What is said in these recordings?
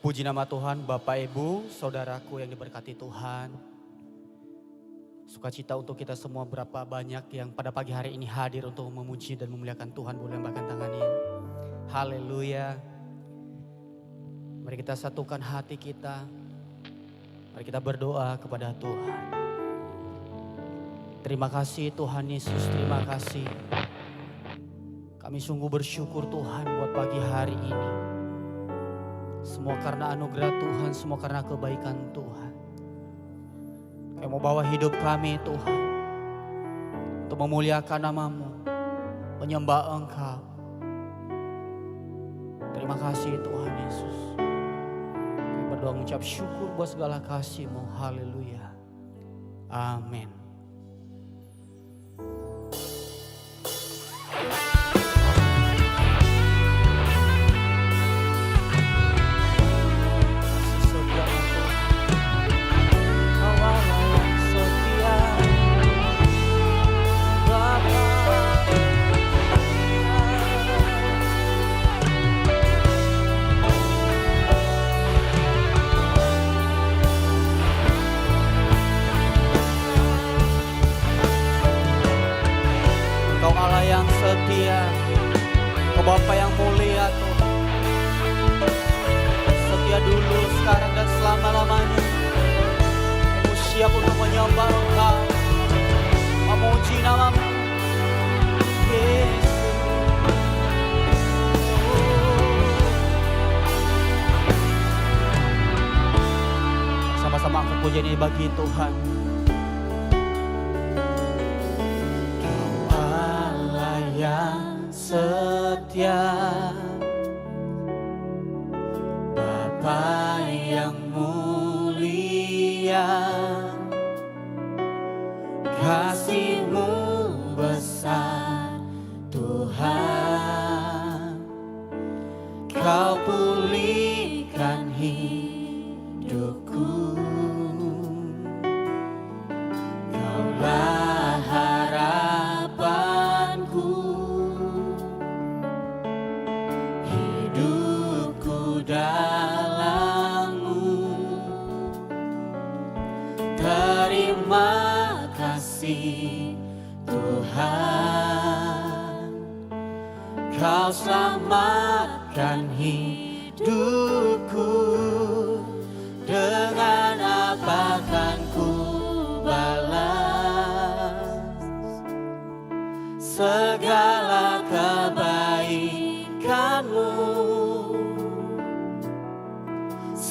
Puji nama Tuhan, Bapak Ibu, Saudaraku yang diberkati Tuhan. Sukacita untuk kita semua, berapa banyak yang pada pagi hari ini hadir untuk memuji dan memuliakan Tuhan. Boleh lambaikan tangannya. Haleluya. Mari kita satukan hati kita. Mari kita berdoa kepada Tuhan. Terima kasih Tuhan Yesus, terima kasih. Kami sungguh bersyukur Tuhan buat pagi hari ini. Semua karena anugerah Tuhan, semua karena kebaikan Tuhan. Kami mau bawa hidup kami Tuhan untuk memuliakan nama-Mu, menyembah Engkau. Terima kasih Tuhan Yesus. Kami berdoa mengucap syukur buat segala kasih-Mu. Haleluya. Amin. Setia, Kau Bapa yang mulia Tuhan. Setia dulu, sekarang dan selama-lamanya. Aku siap untuk menyembah Engkau, memuji nama-Mu Yesus. Sama-sama aku puji ini bagi Tuhan. Yang setia, Bapa yang mulia, kasih-Mu besar Tuhan. Kau pulihkan hidupku, Kaulah harapanku. Dalam-Mu, terima kasih Tuhan. Kau selamatkan hidupku, dengan apa kan ku balas segala kebaikan-Mu.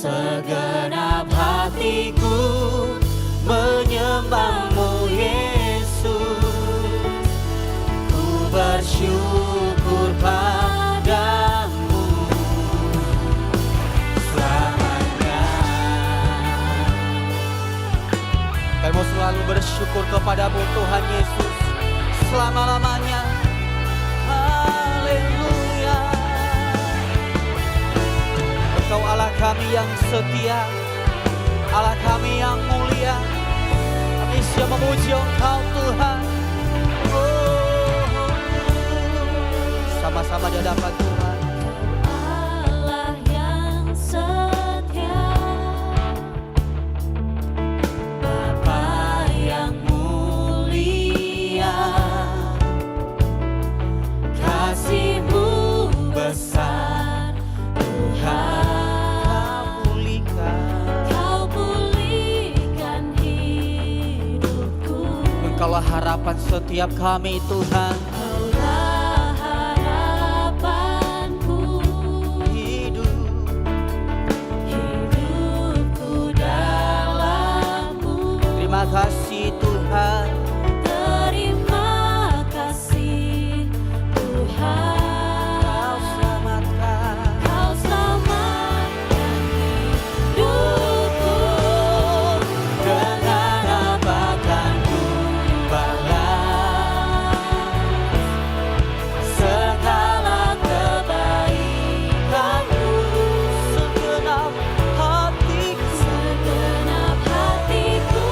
Segenap hatiku menyembah-Mu Yesus. Ku bersyukur padamu selamanya. Kami mau selalu bersyukur kepadamu Tuhan Yesus, selama-lamanya. Haleluya. Engkau Allah kami yang setia, Allah kami yang mulia. Kami siap memuji Engkau Tuhan. Oh, sama-sama di hadapan Tuhan. Allah yang setia, Bapa yang mulia, kasih-Mu besar Tuhan. Engkaulah harapan setiap kami Tuhan. Kaulah harapanku, hidupku dalam-Mu. Terima kasih Tuhan. Terima kasih Tuhan. Kau selamatkan hidupku, dengan apa kan ku balas segala kebaikan-Mu. Segenap hatiku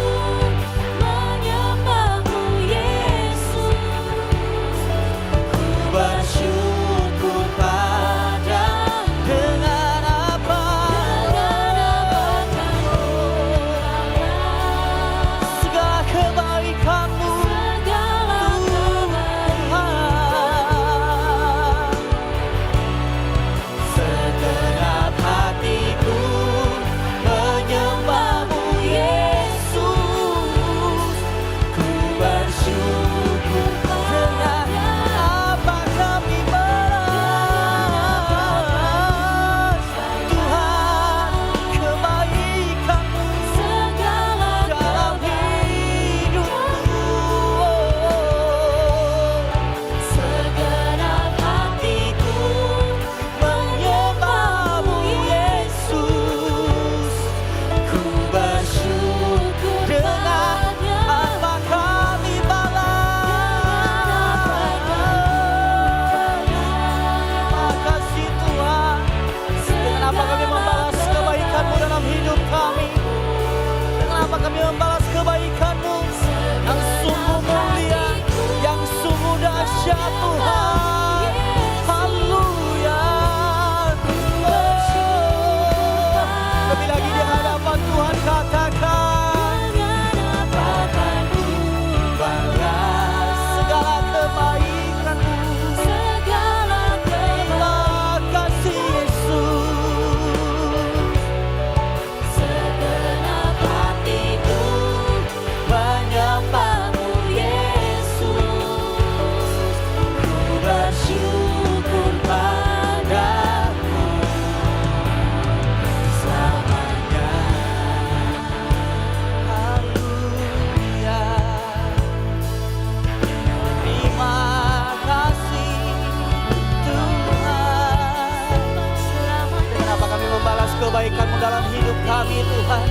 kebaikan-Mu dalam hidup kami Tuhan.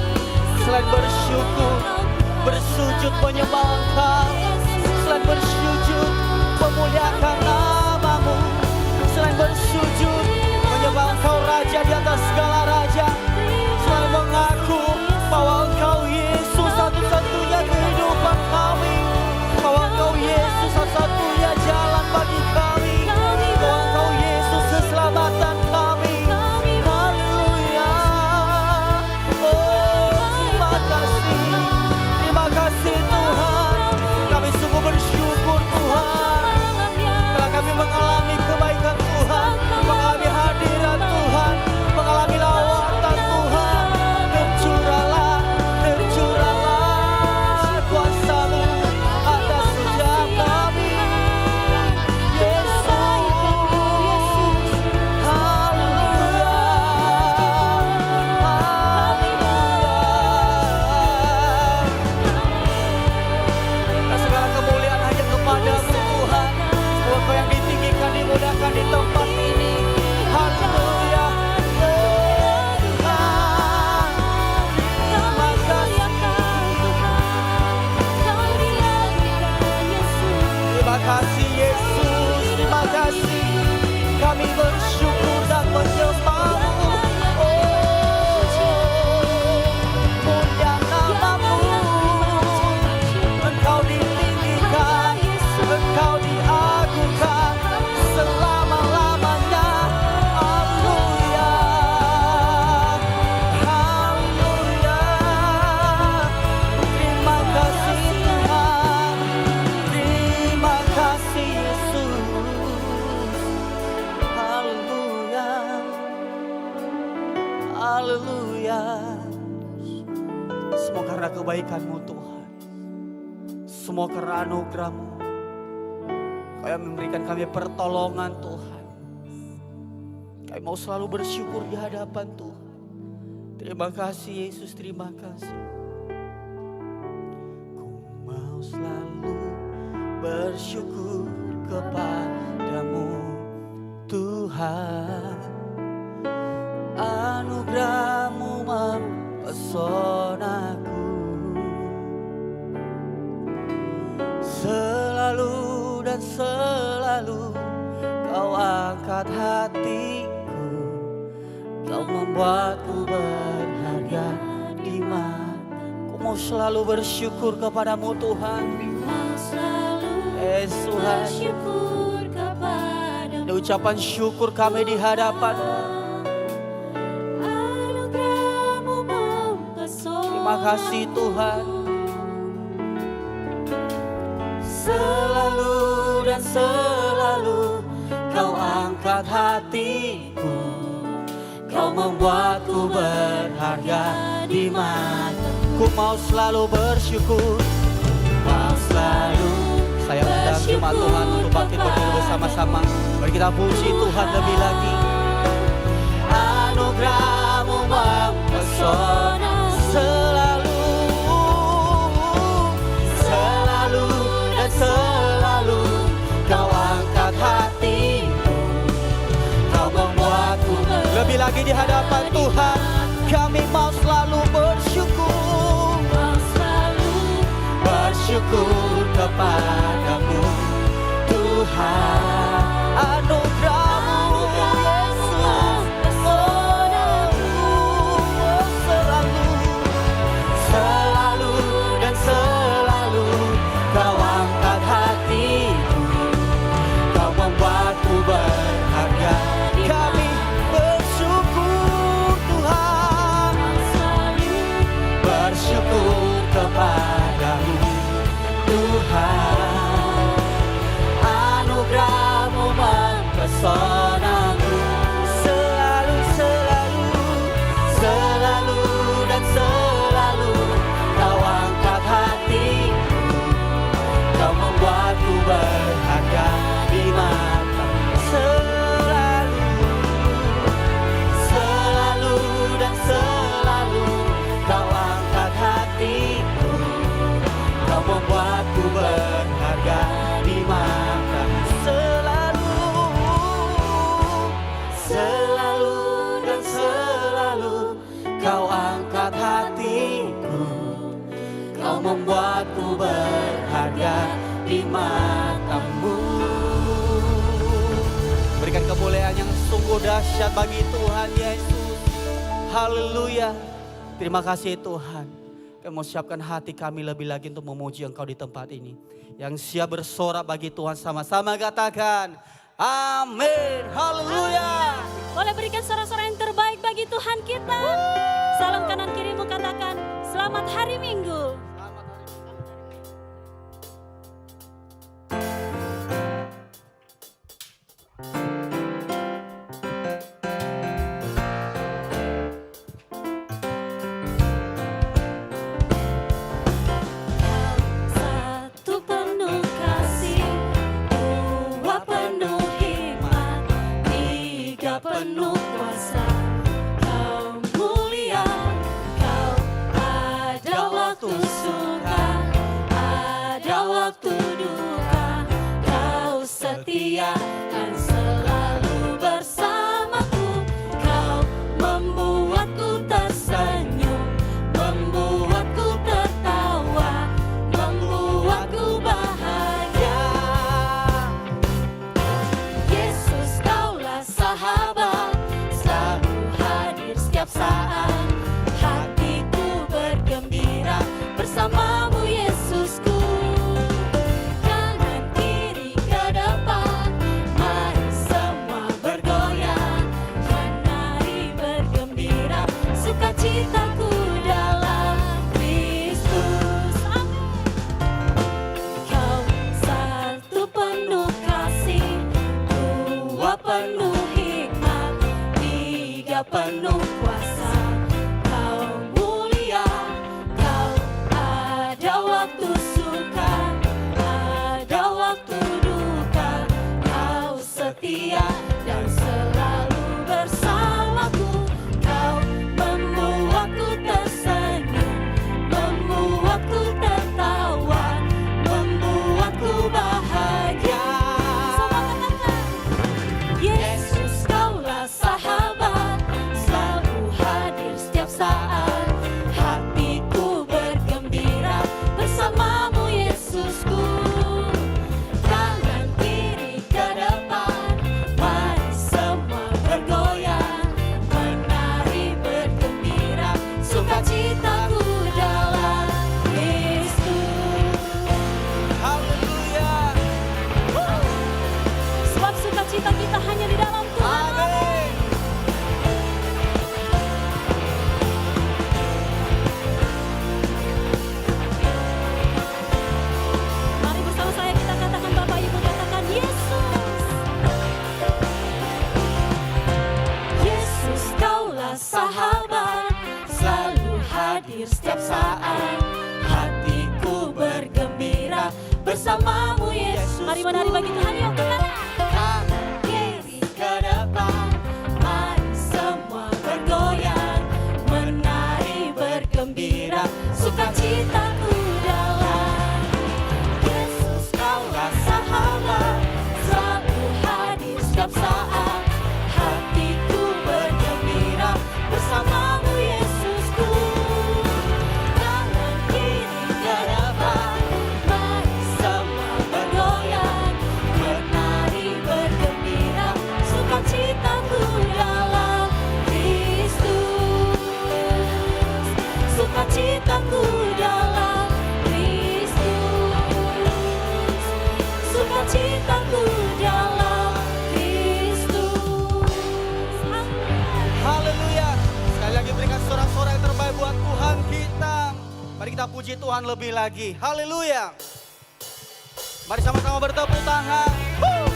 Selain bersyukur, bersujud menyembah Engkau, selain bersujud memuliakan nama-Mu, selain bersujud menyembah Engkau Raja di atas segala raja, selain mengaku bahwa Engkau Yesus satu-satunya kehidupan kami, bahwa Engkau Yesus satu-satunya jalan bagi kami, bahwa Engkau Yesus keselamatan kami. Haleluya. Oh, terima kasih Tuhan. Kami sungguh bersyukur Tuhan, telah kami mengalami kebaikan Tuhan, mengalami hadirat Tuhan, mengalami lawatan Tuhan. Tercurahlah kuasa-Mu atas setiap kami, Yesus. Haleluya, haleluya. Dan segala kemuliaan hanya kepada-Mu Tuhan. Semoga Kau yang ditinggikan, dimuliakan di tempat ini. Haleluya. Oh Tuhan, terima kasih. Terima kasih Yesus, terima kasih. Kami bersyukur dan menyembah-Mu. Oh, mulia nama-Mu. Engkau ditinggikan, Engkau diagungkan selama-lamanya. Haleluya, haleluya. Terima kasih Tuhan, terima kasih Yesus. Haleluya, haleluya. Semua karena kebaikan-Mu Tuhan, semua karena anugerah-Mu. Kau yang memberikan kami pertolongan Tuhan. Kami mau selalu bersyukur di hadapan Tuhan. Terima kasih Yesus, terima kasih. Ku mau selalu bersyukur kepada-Mu Tuhan. Anugerah-Mu mempesonaku. Selalu dan selalu Kau angkat hatiku. Kau membuatku berharga di mata. Ku mau selalu bersyukur kepada-Mu Tuhan. Tuhan, ini ucapan syukur kami di hadapan-Mu. Terima kasih Tuhan. Selalu dan selalu Kau angkat hatiku. Kau membuatku berharga di mata. Ku mau selalu bersyukur. Mau selalu. Saya undang jemaat Tuhan untuk bangkit berdiri bersama-sama. Mari kita puji Tuhan lebih lagi. Anugerah-Mu mempesona. Selalu, selalu dan selalu Kau angkat hatiku. Kau membuatku lebih lagi di hadapan Tuhan. Kami mau selalu bersyukur. Bersyukur kepada-Mu Tuhan. Anugerah-Mu Yesus. Selalu, selalu dan selalu Kau angkat hatiku. Kau membuatku berharga. Kami bersyukur Tuhan. Bersyukur kepada-Mu Tuhan. Anugerah-Mu mempesonaku. Selalu, selalu, selalu dan selalu Kau angkat hatiku. Kau membuatku berharga di mata. Selalu, selalu dan selalu Kau angkat hatiku. Kau membuatku berharga di mata. Selalu, selalu dan selalu Kau angkat hatiku, Kau membuatku berharga di matamu. Berikan kemuliaan yang sungguh dahsyat bagi Tuhan Yesus. Haleluya. Terima kasih Tuhan. Kami mau siapkan hati kami lebih lagi untuk memuji Engkau di tempat ini. Yang siap bersorak bagi Tuhan, sama-sama katakan amin. Haleluya. Boleh berikan sorak-sorak yang terbaik bagi Tuhan kita. Salam kanan kirimu katakan selamat hari Minggu. Satu penuh kasih, dua penuh hikmat, tiga penuh kuasa. Kau mulia, Kau ada waktu suka, ada waktu duka. Kau setia dan selalu bersamaku. Kau membuatku tersenyum, membuatku tertawa, membuatku bahagia. Yesus, Kaulah sahabat, selalu hadir setiap saat. Hatiku bergembira bersamamu Yesusku. Kanan kiri ke depan, mari semua bergoyang. Menari bergembira, sukacitaku dalam Kristus. Kau satu penuh kasih, dua penuh hikmat, tiga penuh kuasa. Kau mulia, Kau ada waktu suka, ada waktu duka. Kau setia dan selalu bersamaku. Kau membuatku tersenyum, membuatku tertawa, membuatku bahagia. Sama katakan, Yesus, Kaulah sahabat, selalu hadir setiap saat. Hatiku bergembira bersamamu Yesusku. Kanan kiri ke depan, mari semua bergoyang. Menari bergembira, sukacitaku dalam Kristus. Haleluya. Sebab sukacita kita hanya di dalam Tuhan. Amin. Mari bersama saya kita katakan, Bapak Ibu katakan Yesus. Yesus, Kaulah sahabat, selalu hadir setiap saat. Hatiku bergembira bersamamu Yesus. Mari menari bagi Tuhan yuk. Kanan kiri ke depan, mari semua bergoyang. Menari bergembira, sukacitaku dalam Yesus. Kaulah sahabat, selalu hadir setiap saat. Hatiku bergembira bersamamu Yesusku. Kanan kiri ke depan, mari semua bergoyang. Menari bergembira, sukacitaku dalam Kristus. Sukacitaku dalam Kristus. Sukacitaku dalam Kristus. Haleluya. Sekali lagi berikan sorak-sorai yang terbaik buat Tuhan kita. Mari kita puji Tuhan lebih lagi. Haleluya. Mari sama-sama bertepuk tangan. Woo!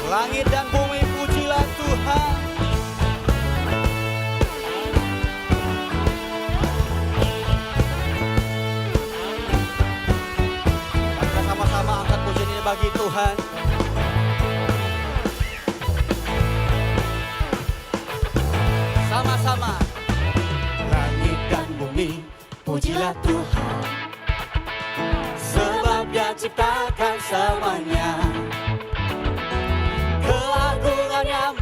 Langit dan bumi pujilah Tuhan. Mari kita sama-sama angkat pujian ini bagi Tuhan. Sama-sama. Langit dan bumi pujilah Tuhan, sebab Dia ciptakan semuanya. Keagungannya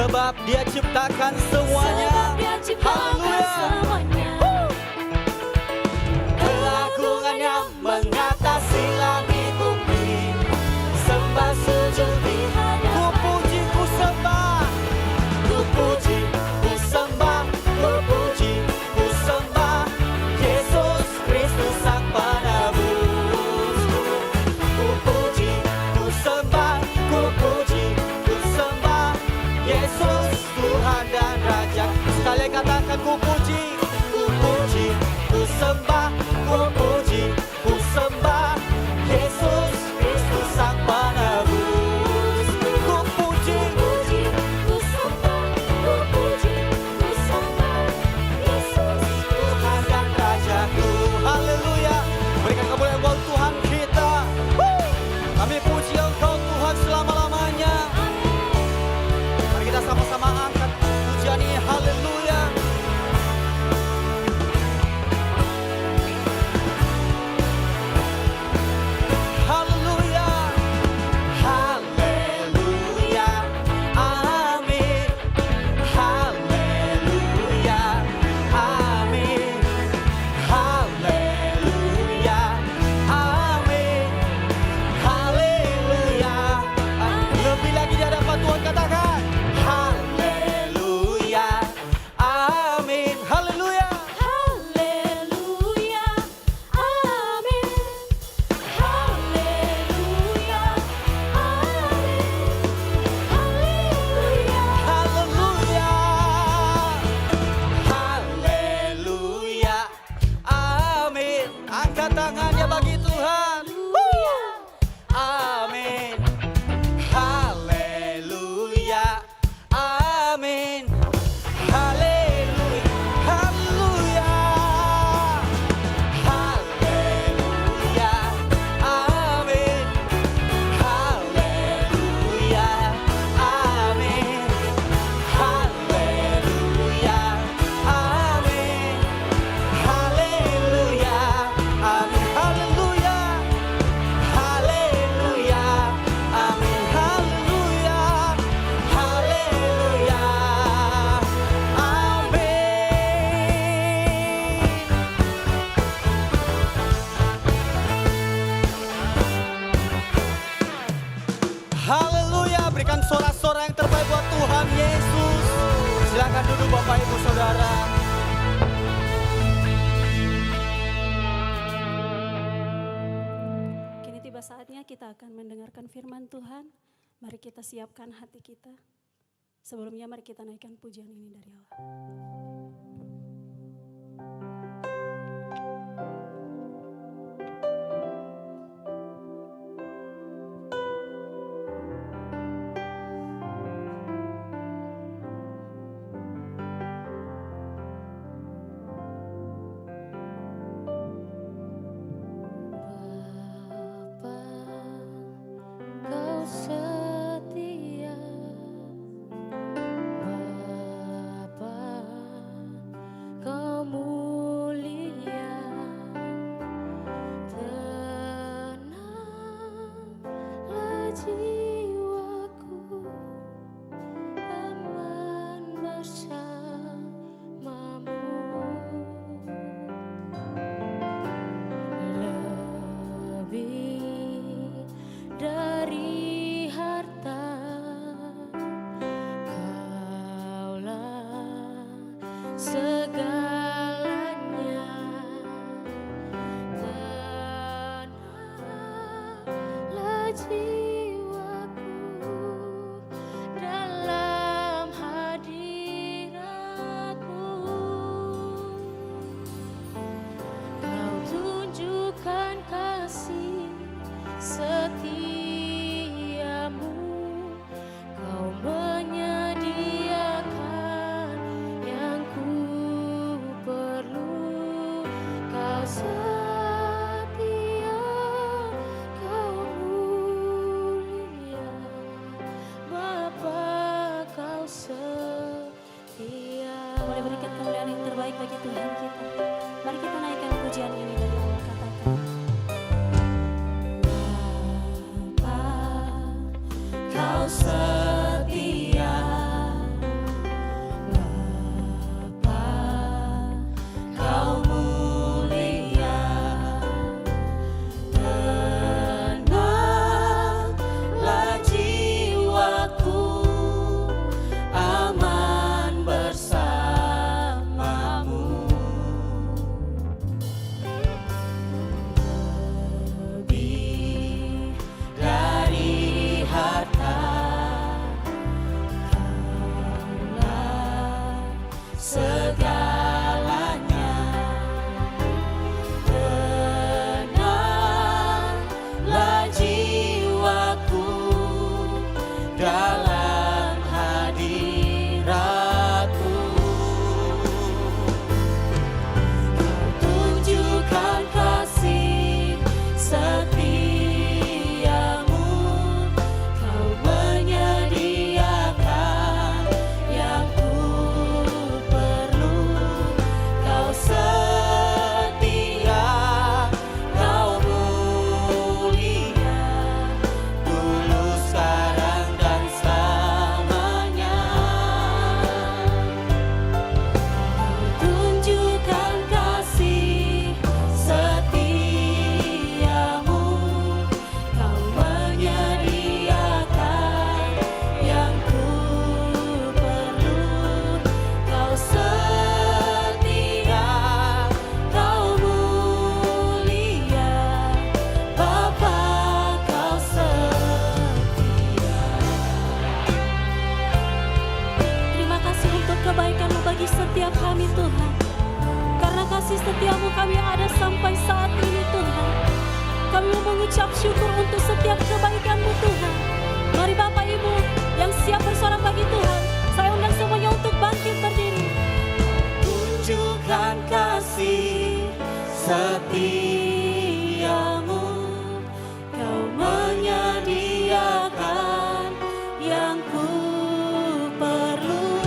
Sebab Dia ciptakan semuanya. Sebab Dia ciptakan Haleluya. semuanya. Keagungannya mengatasi langit bumi. Sembah sujud di hadapan. Ku puji, ku sembah. Ku puji, ku sembah. Ku puji, ku sembah. Yesus Kristus Sang Penebusku. Ku puji, ku sembah. Ku puji, ku sembah. Yesus Tuhan dan Raja. Sekali katakan ku puji, ku puji, ku sembah. Ku puji, ku sembah. Yesus Kristus Sang Penebus. Ku puji, Puji, ku sembah, ku puji, ku sembah. Yesus Tuhan dan Rajaku. Haleluya. Berikan kemuliaan buat Tuhan kita. Kami puji Engkau Tuhan selama-lamanya. Mari kita sama-sama angkat pujian ini. Haleluya. Haleluya. Haleluya. Amin. Haleluya. Amin. Haleluya. Amin. Haleluya. Lebih lagi di hadapan Tuhan katakan haleluya. Amin. Haleluya. Haleluya, amin. Haleluya, amin. Haleluya, Haleluya. Haleluya. Amin. Angkat tangannya bagi Tuhan. Amin. Haleluya. Amin. Haleluya. Haleluya. Haleluya. Amin. Haleluya. Amin. Haleluya. Amin. Haleluya. Amin. Haleluya. Haleluya. Amin. Haleluya. Haleluya. Amin. Haleluya. Berikan sorak-sorak yang terbaik buat Tuhan Yesus. Silakan duduk Bapak Ibu Saudara. Kini tiba saatnya kita akan mendengarkan firman Tuhan. Mari kita siapkan hati kita. Sebelumnya mari kita naikkan pujian ini dari Allah. Bapa, Kau setia. Bapa, Kau mulia. Tenanglah jiwaku, aman bersamamu. Lebih dari harta, Kaulah segalanya. Tenanglah jiwaku dalam hadiratmu. Kau tunjukkan kasih setiamu. Kau menyediakan yang ku perlu. Kau setia, Kau mulia. Bapa, Kau setia. Boleh berikan kemuliaan yang terbaik bagi Tuhan kita. Mari kita naikkan pujian ini dari Allah. Katakan. Bapa, Kau setia. kasih setiamu kami ada sampai saat ini Tuhan. Kami mau mengucap syukur untuk setiap kebaikan-Mu Tuhan. Mari Bapak Ibu yang siap bersorak bagi Tuhan, saya undang semuanya untuk bangkit berdiri. Tunjukkan kasih setiamu, Kau menyediakan yang ku perlu.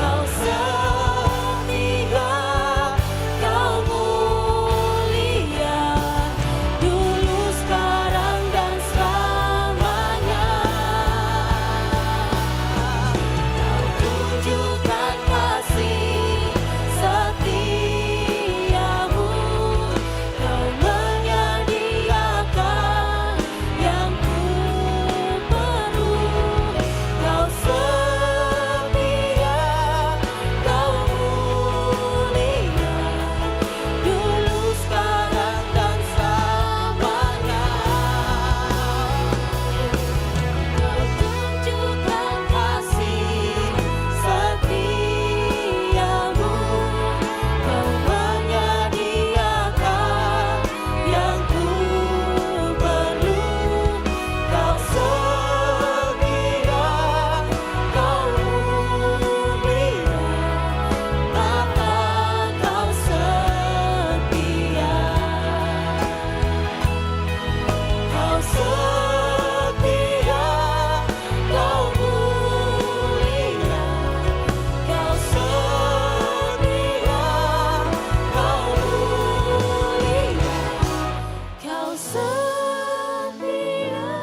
Kau setia, Kau mulia, dulu, sekarang, dan selamanya. Kau tunjukkan kasih setiamu, Kau menyediakan yang ku perlu. Kau setia, Kau mulia, dulu, sekarang, dan selamanya. Kau tunjukkan kasih setiamu, Kau menyediakan yang ku perlu. Kau setia, Kau mulia, Bapa, Kau setia. Kau setia, Kau mulia, Kau setia, Kau mulia, Kau setia,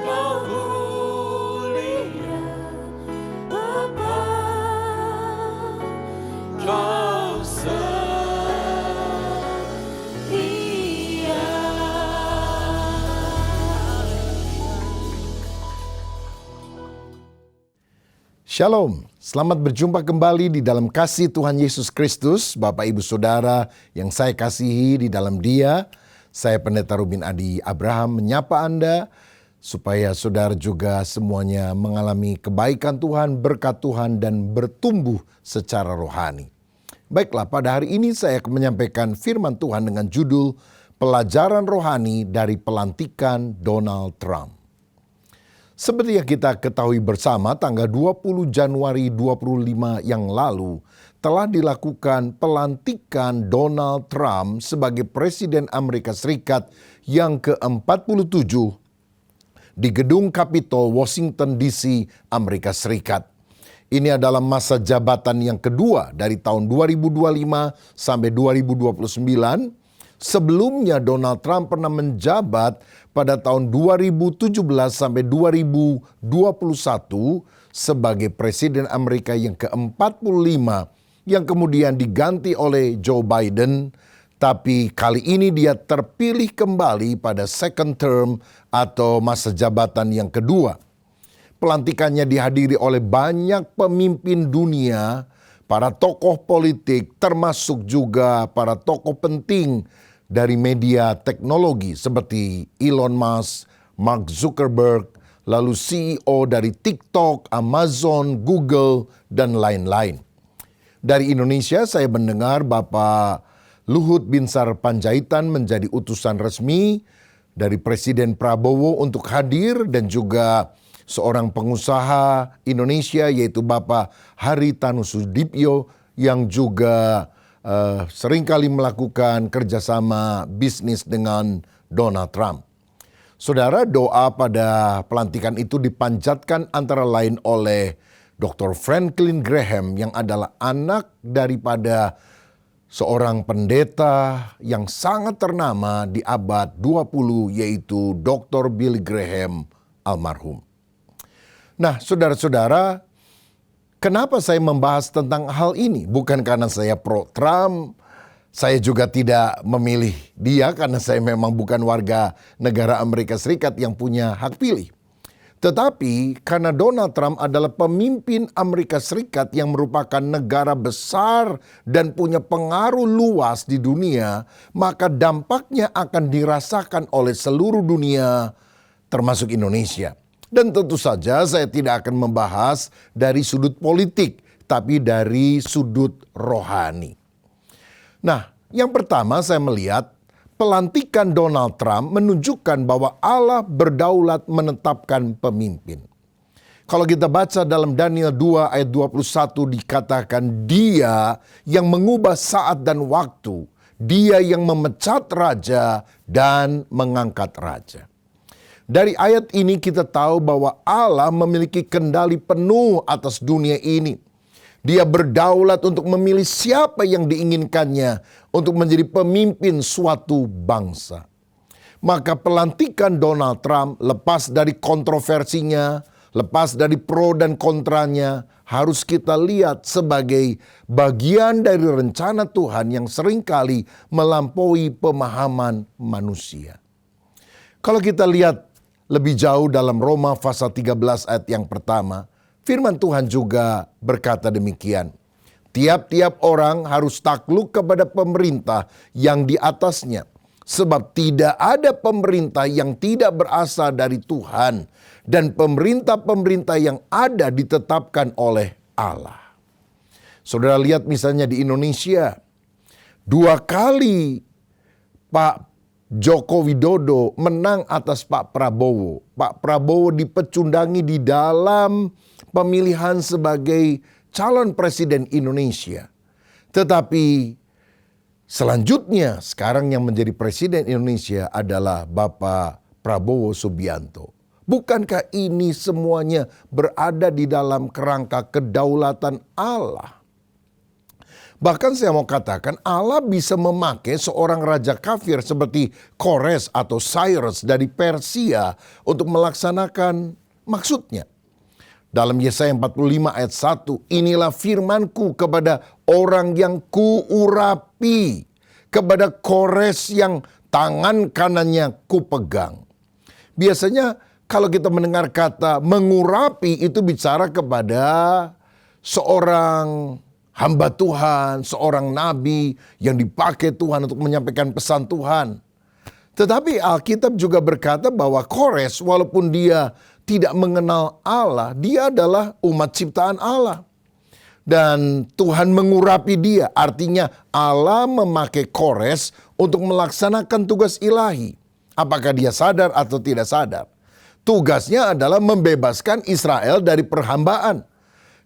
Kau mulia, Bapa, Kau Shalom, selamat berjumpa kembali di dalam kasih Tuhan Yesus Kristus, Bapak Ibu Saudara yang saya kasihi di dalam Dia. Saya Pendeta Rubin Adi Abraham menyapa Anda supaya saudara juga semuanya mengalami kebaikan Tuhan, berkat Tuhan, dan bertumbuh secara rohani. Baiklah, pada hari ini saya akan menyampaikan firman Tuhan dengan judul Pelajaran Rohani dari Pelantikan Donald Trump. Seperti yang kita ketahui bersama, tanggal 20 Januari 2025 yang lalu telah dilakukan pelantikan Donald Trump sebagai Presiden Amerika Serikat yang ke-47 di Gedung Capitol, Washington DC, Amerika Serikat. Ini adalah masa jabatan yang kedua dari tahun 2025 sampai 2029. Sebelumnya Donald Trump pernah menjabat pada tahun 2017 sampai 2021 sebagai Presiden Amerika yang ke-45 yang kemudian diganti oleh Joe Biden. Tapi kali ini dia terpilih kembali pada second term atau masa jabatan yang kedua. Pelantikannya dihadiri oleh banyak pemimpin dunia, para tokoh politik, termasuk juga para tokoh penting dari media teknologi seperti Elon Musk, Mark Zuckerberg, lalu CEO dari TikTok, Amazon, Google, dan lain-lain. Dari Indonesia saya mendengar Bapak Luhut Binsar Panjaitan menjadi utusan resmi dari Presiden Prabowo untuk hadir, dan juga seorang pengusaha Indonesia yaitu Bapak Haritanu Sudipyo yang juga seringkali melakukan kerjasama bisnis dengan Donald Trump. Saudara, doa pada pelantikan itu dipanjatkan antara lain oleh Dr. Franklin Graham yang adalah anak daripada seorang pendeta yang sangat ternama di abad 20 yaitu Dr. Billy Graham almarhum. Nah, saudara-saudara, kenapa saya membahas tentang hal ini? Bukan karena saya pro Trump, saya juga tidak memilih dia karena saya memang bukan warga negara Amerika Serikat yang punya hak pilih. Tetapi karena Donald Trump adalah pemimpin Amerika Serikat yang merupakan negara besar dan punya pengaruh luas di dunia, maka dampaknya akan dirasakan oleh seluruh dunia termasuk Indonesia. Dan tentu saja saya tidak akan membahas dari sudut politik, tapi dari sudut rohani. Nah, yang pertama saya melihat pelantikan Donald Trump menunjukkan bahwa Allah berdaulat menetapkan pemimpin. Kalau kita baca dalam Daniel 2 ayat 21 dikatakan dia yang mengubah saat dan waktu. Dia yang memecat raja dan mengangkat raja. Dari ayat ini kita tahu bahwa Allah memiliki kendali penuh atas dunia ini. Dia berdaulat untuk memilih siapa yang diinginkannya untuk menjadi pemimpin suatu bangsa. Maka pelantikan Donald Trump lepas dari kontroversinya, lepas dari pro dan kontranya, harus kita lihat sebagai bagian dari rencana Tuhan yang seringkali melampaui pemahaman manusia. Kalau kita lihat lebih jauh dalam Roma pasal 13 ayat yang pertama, firman Tuhan juga berkata demikian. Tiap-tiap orang harus takluk kepada pemerintah yang di atasnya. Sebab tidak ada pemerintah yang tidak berasal dari Tuhan. Dan pemerintah-pemerintah yang ada ditetapkan oleh Allah. Saudara lihat misalnya di Indonesia. 2 kali Pak Joko Widodo menang atas Pak Prabowo. Pak Prabowo dipecundangi di dalam pemilihan sebagai calon presiden Indonesia. Tetapi selanjutnya sekarang yang menjadi presiden Indonesia adalah Bapak Prabowo Subianto. Bukankah ini semuanya berada di dalam kerangka kedaulatan Allah? Bahkan saya mau katakan Allah bisa memakai seorang raja kafir seperti Kores atau Cyrus dari Persia untuk melaksanakan maksudnya. Dalam Yesaya 45 ayat 1, inilah firmanku kepada orang yang kuurapi, kepada Kores yang tangan kanannya kupegang. Biasanya kalau kita mendengar kata mengurapi itu bicara kepada seorang hamba Tuhan, seorang nabi yang dipakai Tuhan untuk menyampaikan pesan Tuhan. Tetapi Alkitab juga berkata bahwa Kores walaupun dia tidak mengenal Allah, dia adalah umat ciptaan Allah. Dan Tuhan mengurapi dia, artinya Allah memakai Kores untuk melaksanakan tugas ilahi. Apakah dia sadar atau tidak sadar? Tugasnya adalah membebaskan Israel dari perhambaan.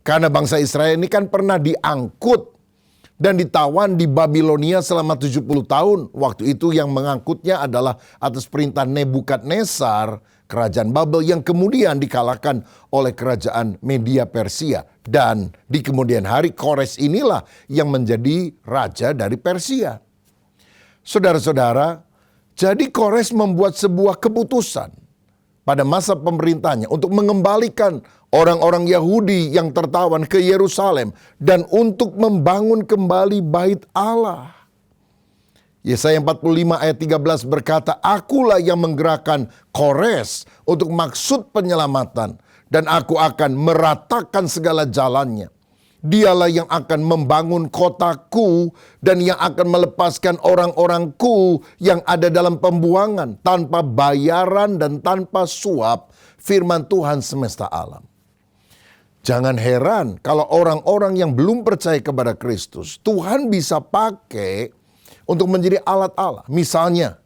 Karena bangsa Israel ini kan pernah diangkut dan ditawan di Babilonia selama 70 tahun. Waktu itu yang mengangkutnya adalah atas perintah Nebukadnezar, kerajaan Babel yang kemudian dikalahkan oleh kerajaan Media Persia. Dan di kemudian hari Kores inilah yang menjadi raja dari Persia. Saudara-saudara, jadi Kores membuat sebuah keputusan pada masa pemerintahnya untuk mengembalikan orang-orang Yahudi yang tertawan ke Yerusalem dan untuk membangun kembali bait Allah. Yesaya 45 ayat 13 berkata, akulah yang menggerakkan Kores untuk maksud penyelamatan dan aku akan meratakan segala jalannya. Dialah yang akan membangun kotaku dan yang akan melepaskan orang-orangku yang ada dalam pembuangan tanpa bayaran dan tanpa suap, firman Tuhan semesta alam. Jangan heran kalau orang-orang yang belum percaya kepada Kristus, Tuhan bisa pakai untuk menjadi alat Allah. Misalnya,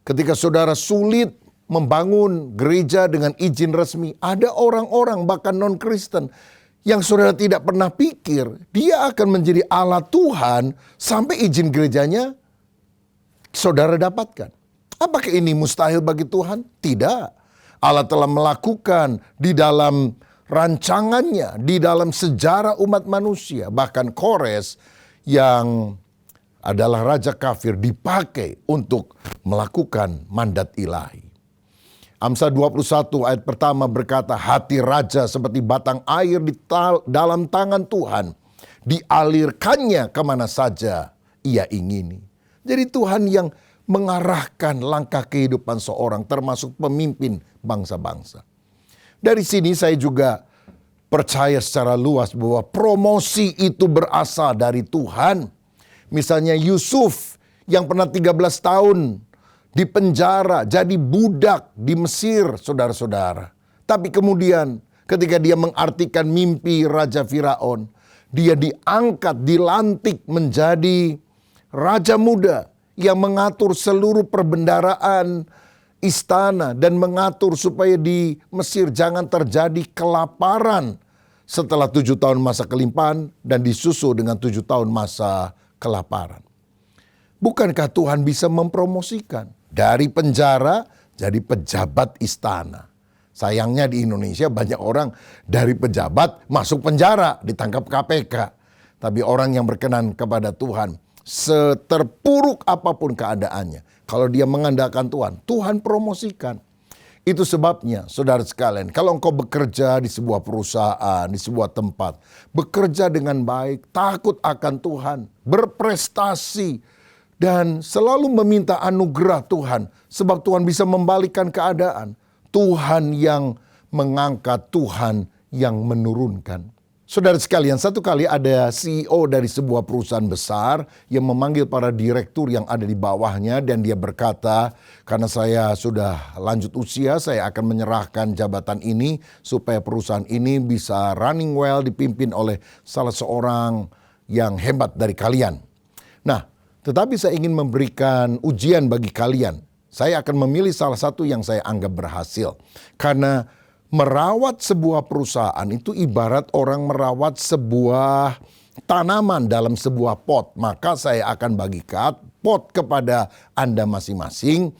ketika saudara sulit membangun gereja dengan izin resmi, ada orang-orang bahkan non-Kristen yang saudara tidak pernah pikir dia akan menjadi alat Tuhan sampai izin gerejanya saudara dapatkan. Apakah ini mustahil bagi Tuhan? Tidak. Allah telah melakukan di dalam rancangannya, di dalam sejarah umat manusia. Bahkan Kores yang adalah raja kafir dipakai untuk melakukan mandat ilahi. Amsal 21 ayat pertama berkata, hati raja seperti batang air di dalam tangan Tuhan. Dialirkannya kemana saja ia ingini. Jadi Tuhan yang mengarahkan langkah kehidupan seorang termasuk pemimpin bangsa-bangsa. Dari sini saya juga percaya secara luas bahwa promosi itu berasal dari Tuhan. Misalnya Yusuf yang pernah 13 tahun di penjara, jadi budak di Mesir, saudara-saudara. Tapi kemudian ketika dia mengartikan mimpi Raja Firaun, dia diangkat, dilantik menjadi raja muda yang mengatur seluruh perbendaraan istana dan mengatur supaya di Mesir jangan terjadi kelaparan setelah 7 tahun masa kelimpahan dan disusul dengan 7 tahun masa kelaparan. Bukankah Tuhan bisa mempromosikan dari penjara jadi pejabat istana? Sayangnya di Indonesia banyak orang dari pejabat masuk penjara, ditangkap KPK. Tapi orang yang berkenan kepada Tuhan, seterpuruk apapun keadaannya, kalau dia mengandalkan Tuhan, Tuhan promosikan. Itu sebabnya, saudara sekalian, kalau engkau bekerja di sebuah perusahaan, di sebuah tempat, bekerja dengan baik, takut akan Tuhan, berprestasi, dan selalu meminta anugerah Tuhan, sebab Tuhan bisa membalikkan keadaan. Tuhan yang mengangkat, Tuhan yang menurunkan. Saudara sekalian, satu kali ada CEO dari sebuah perusahaan besar yang memanggil para direktur yang ada di bawahnya dan dia berkata, karena saya sudah lanjut usia, saya akan menyerahkan jabatan ini supaya perusahaan ini bisa running well, dipimpin oleh salah seorang yang hebat dari kalian. Nah, tetapi saya ingin memberikan ujian bagi kalian. Saya akan memilih salah satu yang saya anggap berhasil. Karena merawat sebuah perusahaan itu ibarat orang merawat sebuah tanaman dalam sebuah pot. Maka saya akan bagikan pot kepada Anda masing-masing.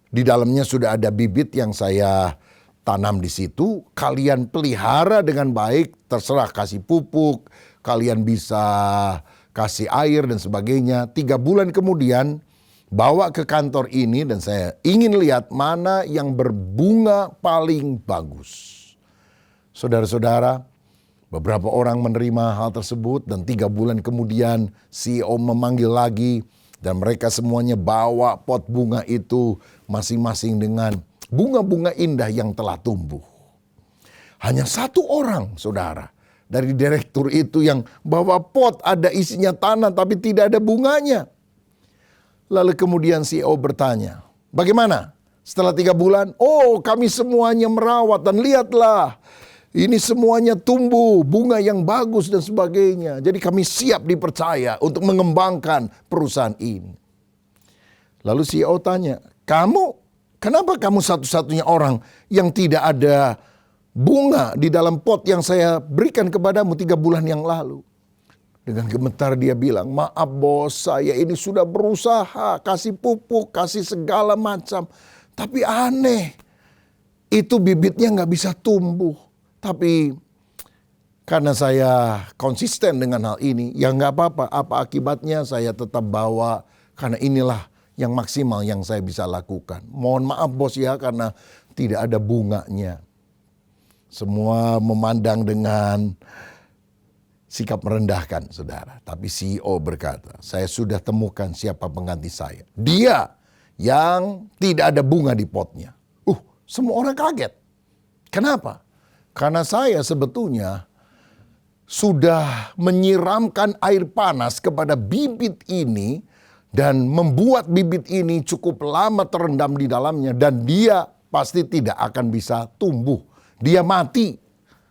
Di dalamnya sudah ada bibit yang saya tanam di situ. Kalian pelihara dengan baik, terserah kasih pupuk, kalian bisa kasih air dan sebagainya. 3 bulan kemudian bawa ke kantor ini dan saya ingin lihat mana yang berbunga paling bagus. Saudara-saudara, beberapa orang menerima hal tersebut dan 3 bulan kemudian CEO memanggil lagi dan mereka semuanya bawa pot bunga itu masing-masing dengan bunga-bunga indah yang telah tumbuh. Hanya 1 orang, saudara, dari direktur itu yang bawa pot ada isinya tanah tapi tidak ada bunganya. Lalu kemudian CEO bertanya, bagaimana? Setelah 3 bulan, oh kami semuanya merawat dan lihatlah. Ini semuanya tumbuh, bunga yang bagus dan sebagainya. Jadi kami siap dipercaya untuk mengembangkan perusahaan ini. Lalu CEO tanya, kenapa kamu satu-satunya orang yang tidak ada bunga di dalam pot yang saya berikan kepadamu 3 bulan yang lalu? Dengan gemetar dia bilang, maaf bos, saya ini sudah berusaha kasih pupuk, kasih segala macam. Tapi aneh, itu bibitnya nggak bisa tumbuh. Tapi karena saya konsisten dengan hal ini, ya nggak apa-apa. Apa akibatnya saya tetap bawa, karena inilah yang maksimal yang saya bisa lakukan. Mohon maaf bos ya, karena tidak ada bunganya. Semua memandang dengan sikap merendahkan, saudara. Tapi CEO berkata, saya sudah temukan siapa pengganti saya. Dia yang tidak ada bunga di potnya. Semua orang kaget. Kenapa? Karena saya sebetulnya sudah menyiramkan air panas kepada bibit ini dan membuat bibit ini cukup lama terendam di dalamnya dan dia pasti tidak akan bisa tumbuh. Dia mati.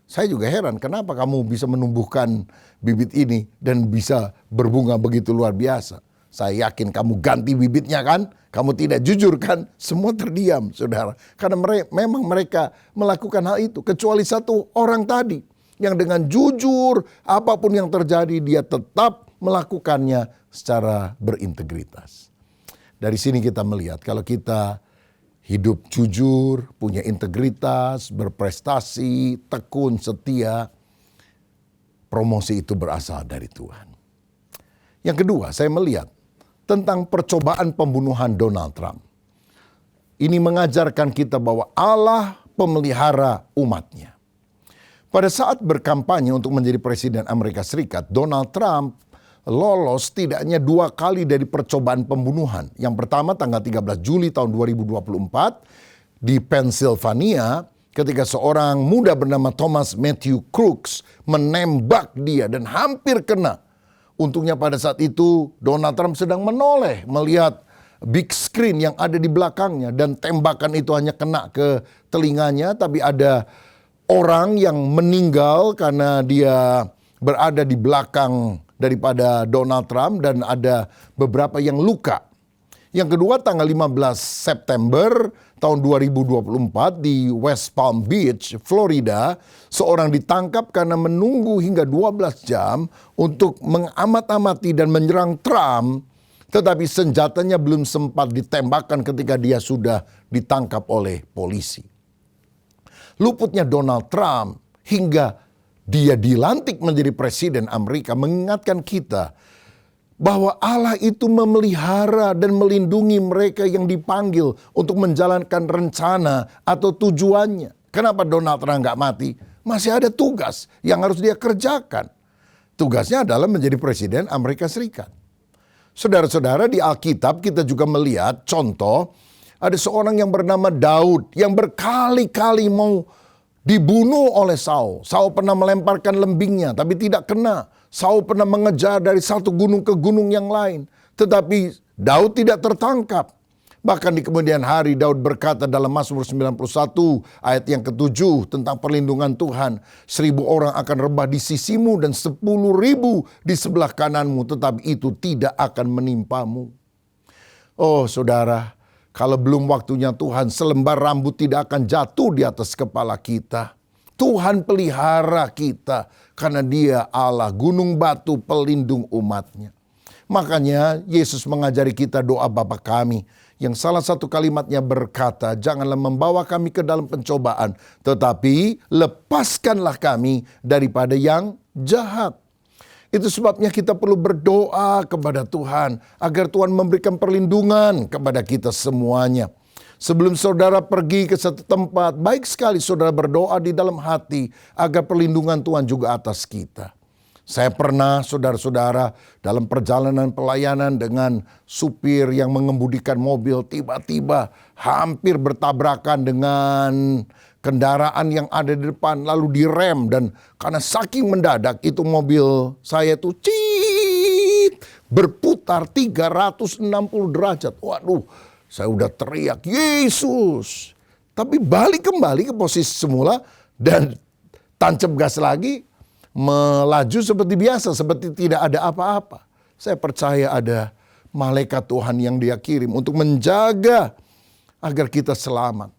Saya juga heran kenapa kamu bisa menumbuhkan bibit ini dan bisa berbunga begitu luar biasa. Saya yakin kamu ganti bibitnya kan? Kamu tidak jujur kan? Semua terdiam, saudara. Karena memang mereka melakukan hal itu. Kecuali 1 orang tadi yang dengan jujur apapun yang terjadi dia tetap melakukannya secara berintegritas. Dari sini kita melihat kalau kita hidup jujur, punya integritas, berprestasi, tekun, setia, promosi itu berasal dari Tuhan. Yang kedua, saya melihat tentang percobaan pembunuhan Donald Trump. Ini mengajarkan kita bahwa Allah pemelihara umatnya. Pada saat berkampanye untuk menjadi presiden Amerika Serikat, Donald Trump lolos setidaknya 2 kali dari percobaan pembunuhan. Yang pertama tanggal 13 Juli tahun 2024 di Pennsylvania ketika seorang muda bernama Thomas Matthew Crooks menembak dia dan hampir kena. Untungnya pada saat itu Donald Trump sedang menoleh melihat big screen yang ada di belakangnya dan tembakan itu hanya kena ke telinganya, tapi ada orang yang meninggal karena dia berada di belakang daripada Donald Trump dan ada beberapa yang luka. Yang kedua, tanggal 15 September tahun 2024 di West Palm Beach, Florida, seorang ditangkap karena menunggu hingga 12 jam untuk mengamat-amati dan menyerang Trump, tetapi senjatanya belum sempat ditembakkan ketika dia sudah ditangkap oleh polisi. Luputnya Donald Trump hingga dia dilantik menjadi presiden Amerika mengingatkan kita bahwa Allah itu memelihara dan melindungi mereka yang dipanggil untuk menjalankan rencana atau tujuannya. Kenapa Donald Trump nggak mati? Masih ada tugas yang harus dia kerjakan. Tugasnya adalah menjadi presiden Amerika Serikat. Saudara-saudara, di Alkitab kita juga melihat contoh ada seorang yang bernama Daud yang berkali-kali mau dibunuh oleh Saul. Saul pernah melemparkan lembingnya tapi tidak kena. Saul pernah mengejar dari satu gunung ke gunung yang lain. Tetapi Daud tidak tertangkap. Bahkan di kemudian hari Daud berkata dalam Mazmur 91 ayat yang ke-7 tentang perlindungan Tuhan. 1.000 orang akan rebah di sisimu dan 10.000 di sebelah kananmu. Tetapi itu tidak akan menimpamu. Oh saudara, kalau belum waktunya Tuhan, selembar rambut tidak akan jatuh di atas kepala kita. Tuhan pelihara kita karena Dia Allah, gunung batu pelindung umatnya. Makanya Yesus mengajari kita doa Bapa kami yang salah satu kalimatnya berkata, janganlah membawa kami ke dalam pencobaan, tetapi lepaskanlah kami daripada yang jahat. Itu sebabnya kita perlu berdoa kepada Tuhan agar Tuhan memberikan perlindungan kepada kita semuanya. Sebelum saudara pergi ke satu tempat, baik sekali saudara berdoa di dalam hati agar perlindungan Tuhan juga atas kita. Saya pernah saudara-saudara dalam perjalanan pelayanan dengan supir yang mengemudikan mobil tiba-tiba hampir bertabrakan dengan kendaraan yang ada di depan lalu direm dan karena saking mendadak itu mobil saya tuh berputar 360 derajat. Waduh, saya udah teriak Yesus. Tapi balik kembali ke posisi semula dan tancap gas lagi. Melaju seperti biasa, seperti tidak ada apa-apa. Saya percaya ada malaikat Tuhan yang Dia kirim untuk menjaga agar kita selamat.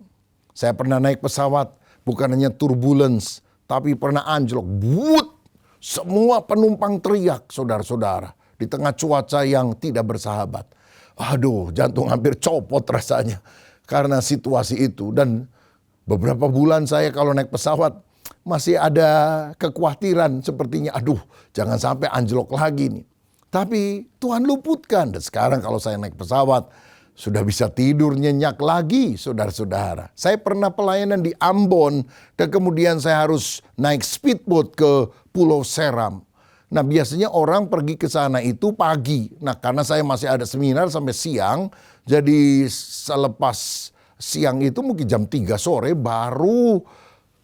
Saya pernah naik pesawat, bukan hanya turbulence, tapi pernah anjlok. Wut! Semua penumpang teriak, saudara-saudara. Di tengah cuaca yang tidak bersahabat. Aduh, jantung hampir copot rasanya. Karena situasi itu. Dan beberapa bulan saya kalau naik pesawat, masih ada kekhawatiran sepertinya, aduh jangan sampai anjlok lagi nih. Tapi Tuhan luputkan. Dan sekarang kalau saya naik pesawat, sudah bisa tidur nyenyak lagi saudara-saudara. Saya pernah pelayanan di Ambon dan kemudian saya harus naik speedboat ke Pulau Seram. Nah biasanya orang pergi ke sana itu pagi. Nah karena saya masih ada seminar sampai siang, jadi selepas siang itu mungkin jam 3 sore baru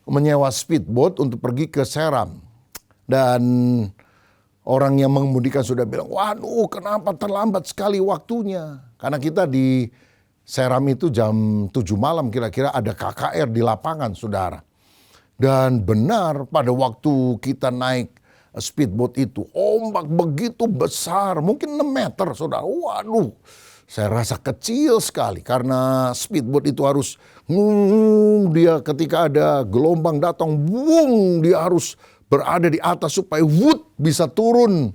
menyewa speedboat untuk pergi ke Seram. Dan orang yang mengemudikan sudah bilang, waduh kenapa terlambat sekali waktunya. Karena kita di Seram itu jam 7 malam kira-kira ada KKR di lapangan saudara. Dan benar pada waktu kita naik speedboat itu, ombak begitu besar, mungkin 6 meter saudara. Waduh, saya rasa kecil sekali karena speedboat itu harus dia ketika ada gelombang datang, dia harus berada di atas supaya bisa turun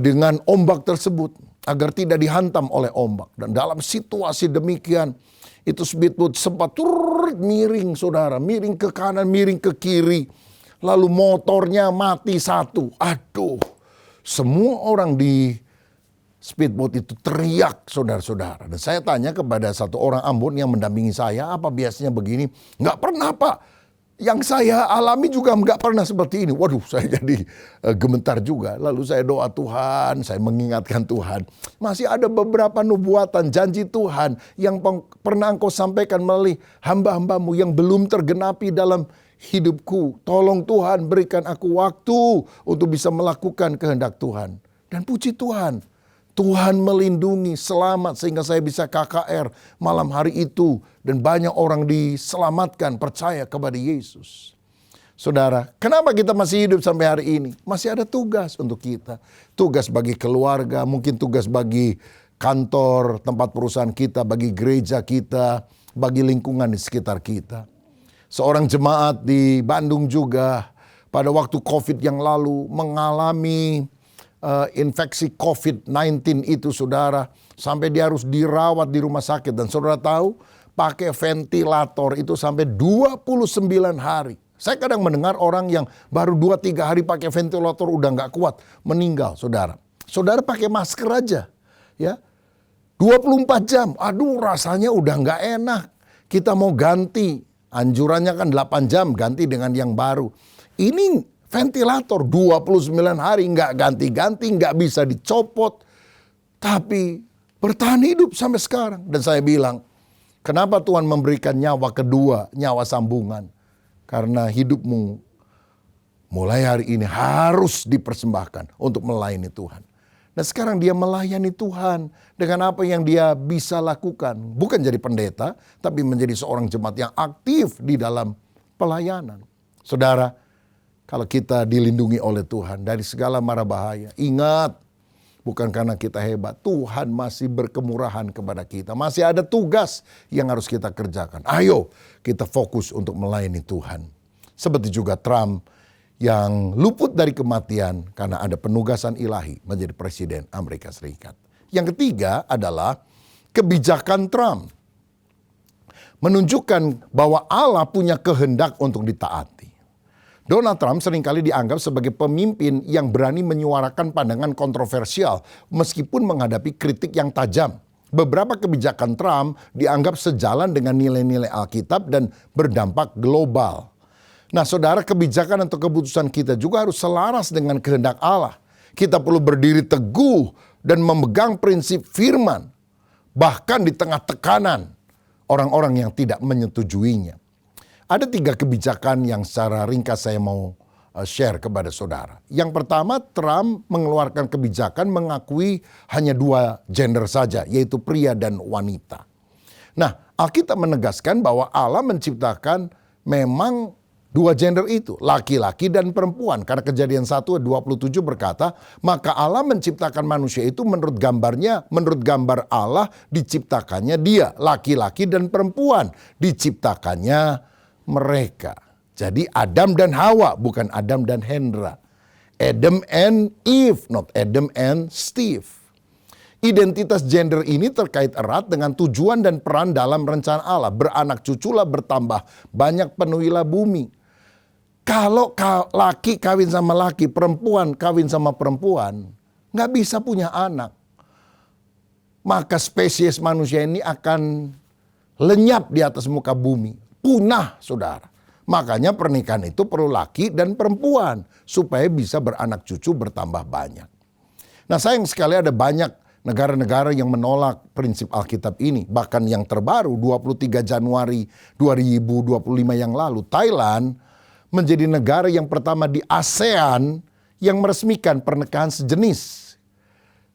dengan ombak tersebut agar tidak dihantam oleh ombak. Dan dalam situasi demikian itu speedboat sempat miring saudara, miring ke kanan, miring ke kiri, lalu motornya mati satu. Aduh, semua orang di speedboat itu teriak saudara-saudara. Dan saya tanya kepada satu orang Ambon yang mendampingi saya, apa biasanya begini? Nggak pernah Pak. Yang saya alami juga nggak pernah seperti ini. Waduh, saya jadi gemetar juga. Lalu saya doa Tuhan, saya mengingatkan Tuhan. Masih ada beberapa nubuatan, janji Tuhan yang pernah Engkau sampaikan melalui hamba-hambamu yang belum tergenapi dalam hidupku. Tolong Tuhan berikan aku waktu untuk bisa melakukan kehendak Tuhan. Dan puji Tuhan. Tuhan melindungi, selamat sehingga saya bisa KKR malam hari itu. Dan banyak orang diselamatkan percaya kepada Yesus. Saudara, kenapa kita masih hidup sampai hari ini? Masih ada tugas untuk kita. Tugas bagi keluarga, mungkin tugas bagi kantor, tempat perusahaan kita, bagi gereja kita, bagi lingkungan di sekitar kita. Seorang jemaat di Bandung juga pada waktu COVID yang lalu mengalami infeksi COVID-19 itu, saudara. Sampai dia harus dirawat di rumah sakit. Dan saudara tahu, pakai ventilator itu sampai 29 hari. Saya kadang mendengar orang yang baru 2-3 hari pakai ventilator udah nggak kuat, meninggal, saudara. Saudara pakai masker aja, ya. 24 jam, aduh rasanya udah nggak enak. Kita mau ganti, anjurannya kan 8 jam, ganti dengan yang baru. Ini ventilator 29 hari nggak ganti-ganti, nggak bisa dicopot. Tapi bertahan hidup sampai sekarang. Dan saya bilang, kenapa Tuhan memberikan nyawa kedua, nyawa sambungan? Karena hidupmu mulai hari ini harus dipersembahkan untuk melayani Tuhan. Dan sekarang dia melayani Tuhan dengan apa yang dia bisa lakukan. Bukan jadi pendeta, tapi menjadi seorang jemaat yang aktif di dalam pelayanan. Saudara, kalau kita dilindungi oleh Tuhan dari segala mara bahaya, ingat, bukan karena kita hebat, Tuhan masih berkemurahan kepada kita. Masih ada tugas yang harus kita kerjakan. Ayo kita fokus untuk melayani Tuhan. Seperti juga Trump yang luput dari kematian karena ada penugasan ilahi menjadi presiden Amerika Serikat. Yang ketiga adalah kebijakan Trump. Menunjukkan bahwa Allah punya kehendak untuk ditaati. Donald Trump seringkali dianggap sebagai pemimpin yang berani menyuarakan pandangan kontroversial meskipun menghadapi kritik yang tajam. Beberapa kebijakan Trump dianggap sejalan dengan nilai-nilai Alkitab dan berdampak global. Nah, saudara, kebijakan atau keputusan kita juga harus selaras dengan kehendak Allah. Kita perlu berdiri teguh dan memegang prinsip firman, bahkan di tengah tekanan orang-orang yang tidak menyetujuinya. Ada 3 kebijakan yang secara ringkas saya mau share kepada saudara. Yang pertama, Trump mengeluarkan kebijakan mengakui hanya 2 gender saja, yaitu pria dan wanita. Nah, Alkitab menegaskan bahwa Allah menciptakan memang 2 gender itu, laki-laki dan perempuan. Karena Kejadian 1:27 berkata, maka Allah menciptakan manusia itu menurut gambarnya, menurut gambar Allah diciptakannya dia, laki-laki dan perempuan diciptakannya mereka. Jadi Adam dan Hawa, bukan Adam dan Hendra. Adam and Eve, not Adam and Steve. Identitas gender ini terkait erat dengan tujuan dan peran dalam rencana Allah. Beranak cuculah, bertambah banyak, penuhilah bumi. Kalau laki kawin sama laki, perempuan kawin sama perempuan, nggak bisa punya anak. Maka spesies manusia ini akan lenyap di atas muka bumi. Punah, saudara. Makanya pernikahan itu perlu laki dan perempuan supaya bisa beranak cucu bertambah banyak. Nah, sayang sekali ada banyak negara-negara yang menolak prinsip Alkitab ini. Bahkan yang terbaru 23 Januari 2025 yang lalu, Thailand menjadi negara yang pertama di ASEAN yang meresmikan pernikahan sejenis.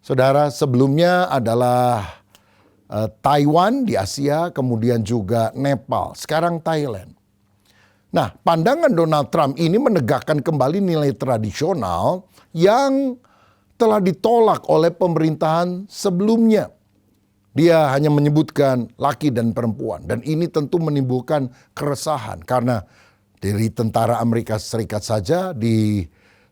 Saudara, sebelumnya adalah Taiwan di Asia, kemudian juga Nepal, sekarang Thailand. Nah, pandangan Donald Trump ini menegakkan kembali nilai tradisional yang telah ditolak oleh pemerintahan sebelumnya. Dia hanya menyebutkan laki dan perempuan. Dan ini tentu menimbulkan keresahan karena dari tentara Amerika Serikat saja di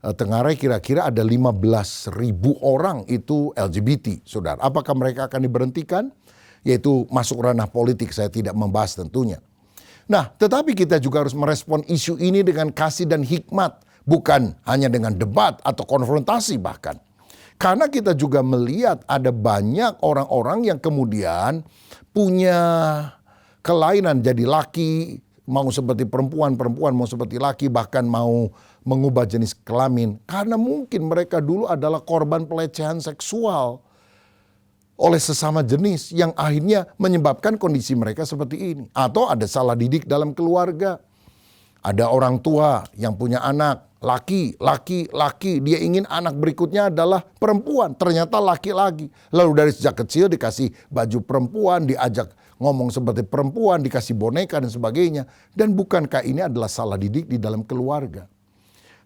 Tenggarai kira-kira ada 15.000 orang itu LGBT, saudara. Apakah mereka akan diberhentikan? Yaitu masuk ranah politik, saya tidak membahas tentunya. Nah, tetapi kita juga harus merespon isu ini dengan kasih dan hikmat. Bukan hanya dengan debat atau konfrontasi bahkan. Karena kita juga melihat ada banyak orang-orang yang kemudian punya kelainan jadi laki, mau seperti perempuan, perempuan mau seperti laki, bahkan mau mengubah jenis kelamin. Karena mungkin mereka dulu adalah korban pelecehan seksual oleh sesama jenis yang akhirnya menyebabkan kondisi mereka seperti ini. Atau ada salah didik dalam keluarga. Ada orang tua yang punya anak, laki, dia ingin anak berikutnya adalah perempuan, ternyata laki-laki. Lalu dari sejak kecil dikasih baju perempuan, diajak ngomong seperti perempuan, dikasih boneka dan sebagainya. Dan bukankah ini adalah salah didik di dalam keluarga?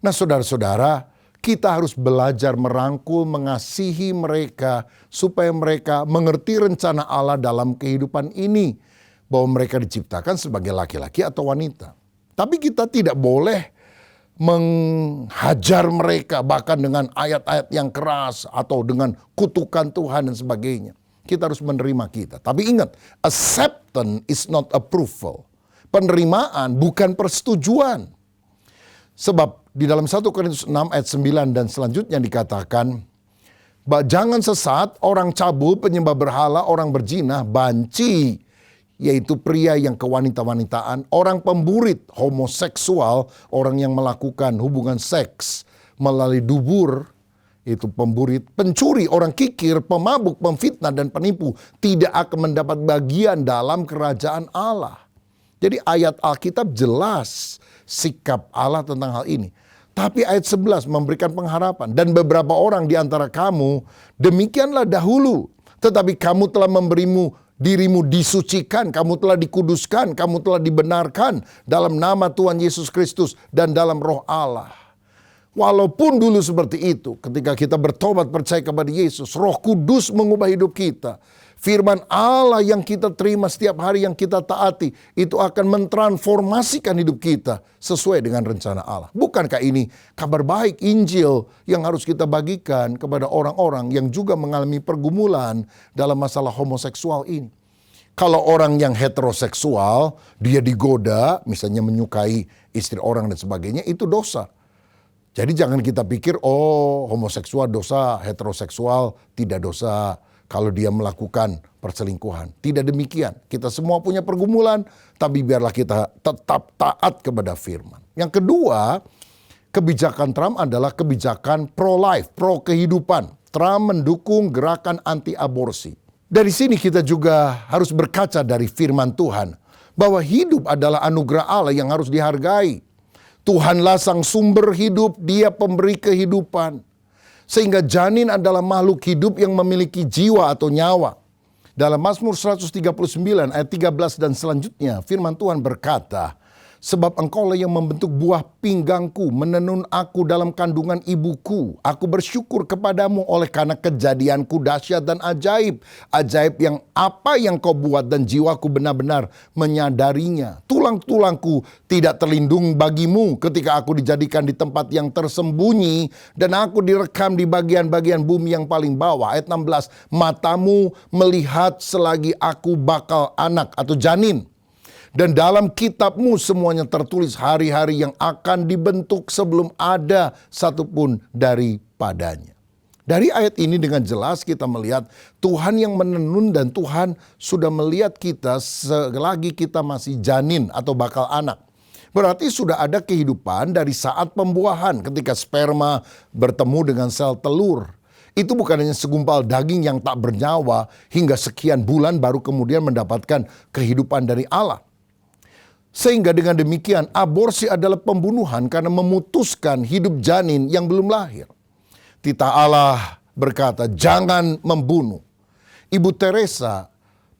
Nah saudara-saudara, kita harus belajar merangkul, mengasihi mereka supaya mereka mengerti rencana Allah dalam kehidupan ini. Bahwa mereka diciptakan sebagai laki-laki atau wanita. Tapi kita tidak boleh menghajar mereka bahkan dengan ayat-ayat yang keras atau dengan kutukan Tuhan dan sebagainya. Kita harus menerima kita. Tapi ingat, acceptance is not approval. Penerimaan bukan persetujuan. Sebab di dalam 1 Korintus 6 ayat 9 dan selanjutnya dikatakan, jangan sesat, orang cabul, penyembah berhala, orang berzina, banci, yaitu pria yang kewanita-wanitaan, orang pemburit, homoseksual, orang yang melakukan hubungan seks melalui dubur, itu pemburit, pencuri, orang kikir, pemabuk, pemfitnah, dan penipu tidak akan mendapat bagian dalam kerajaan Allah. Jadi ayat Alkitab jelas sikap Allah tentang hal ini. Tapi ayat 11 memberikan pengharapan. Dan beberapa orang di antara kamu, demikianlah dahulu, tetapi kamu telah dirimu disucikan, kamu telah dikuduskan, kamu telah dibenarkan dalam nama Tuhan Yesus Kristus dan dalam roh Allah. Walaupun dulu seperti itu, ketika kita bertobat percaya kepada Yesus, Roh Kudus mengubah hidup kita. Firman Allah yang kita terima setiap hari yang kita taati, itu akan mentransformasikan hidup kita sesuai dengan rencana Allah. Bukankah ini kabar baik Injil yang harus kita bagikan kepada orang-orang yang juga mengalami pergumulan dalam masalah homoseksual ini? Kalau orang yang heteroseksual, dia digoda, misalnya menyukai istri orang dan sebagainya, itu dosa. Jadi jangan kita pikir, homoseksual dosa, heteroseksual tidak dosa kalau dia melakukan perselingkuhan. Tidak demikian. Kita semua punya pergumulan, tapi biarlah kita tetap taat kepada firman. Yang kedua, kebijakan Trump adalah kebijakan pro-life, pro-kehidupan. Trump mendukung gerakan anti-aborsi. Dari sini kita juga harus berkaca dari firman Tuhan, bahwa hidup adalah anugerah Allah yang harus dihargai. Tuhanlah sang sumber hidup, Dia pemberi kehidupan. Sehingga janin adalah makhluk hidup yang memiliki jiwa atau nyawa. Dalam Mazmur 139 ayat 13 dan selanjutnya, firman Tuhan berkata, sebab engkaulah yang membentuk buah pinggangku, menenun aku dalam kandungan ibuku. Aku bersyukur kepadamu oleh karena kejadianku dahsyat dan ajaib. Ajaib yang apa yang kau buat dan jiwaku benar-benar menyadarinya. Tulang-tulangku tidak terlindung bagimu ketika aku dijadikan di tempat yang tersembunyi dan aku direkam di bagian-bagian bumi yang paling bawah. Ayat 16, matamu melihat selagi aku bakal anak atau janin. Dan dalam kitabmu semuanya tertulis hari-hari yang akan dibentuk sebelum ada satupun daripadanya. Dari ayat ini dengan jelas kita melihat Tuhan yang menenun dan Tuhan sudah melihat kita selagi kita masih janin atau bakal anak. Berarti sudah ada kehidupan dari saat pembuahan ketika sperma bertemu dengan sel telur. Itu bukan hanya segumpal daging yang tak bernyawa hingga sekian bulan baru kemudian mendapatkan kehidupan dari Allah. Sehingga dengan demikian aborsi adalah pembunuhan karena memutuskan hidup janin yang belum lahir. Tita Allah berkata, jangan membunuh. Ibu Teresa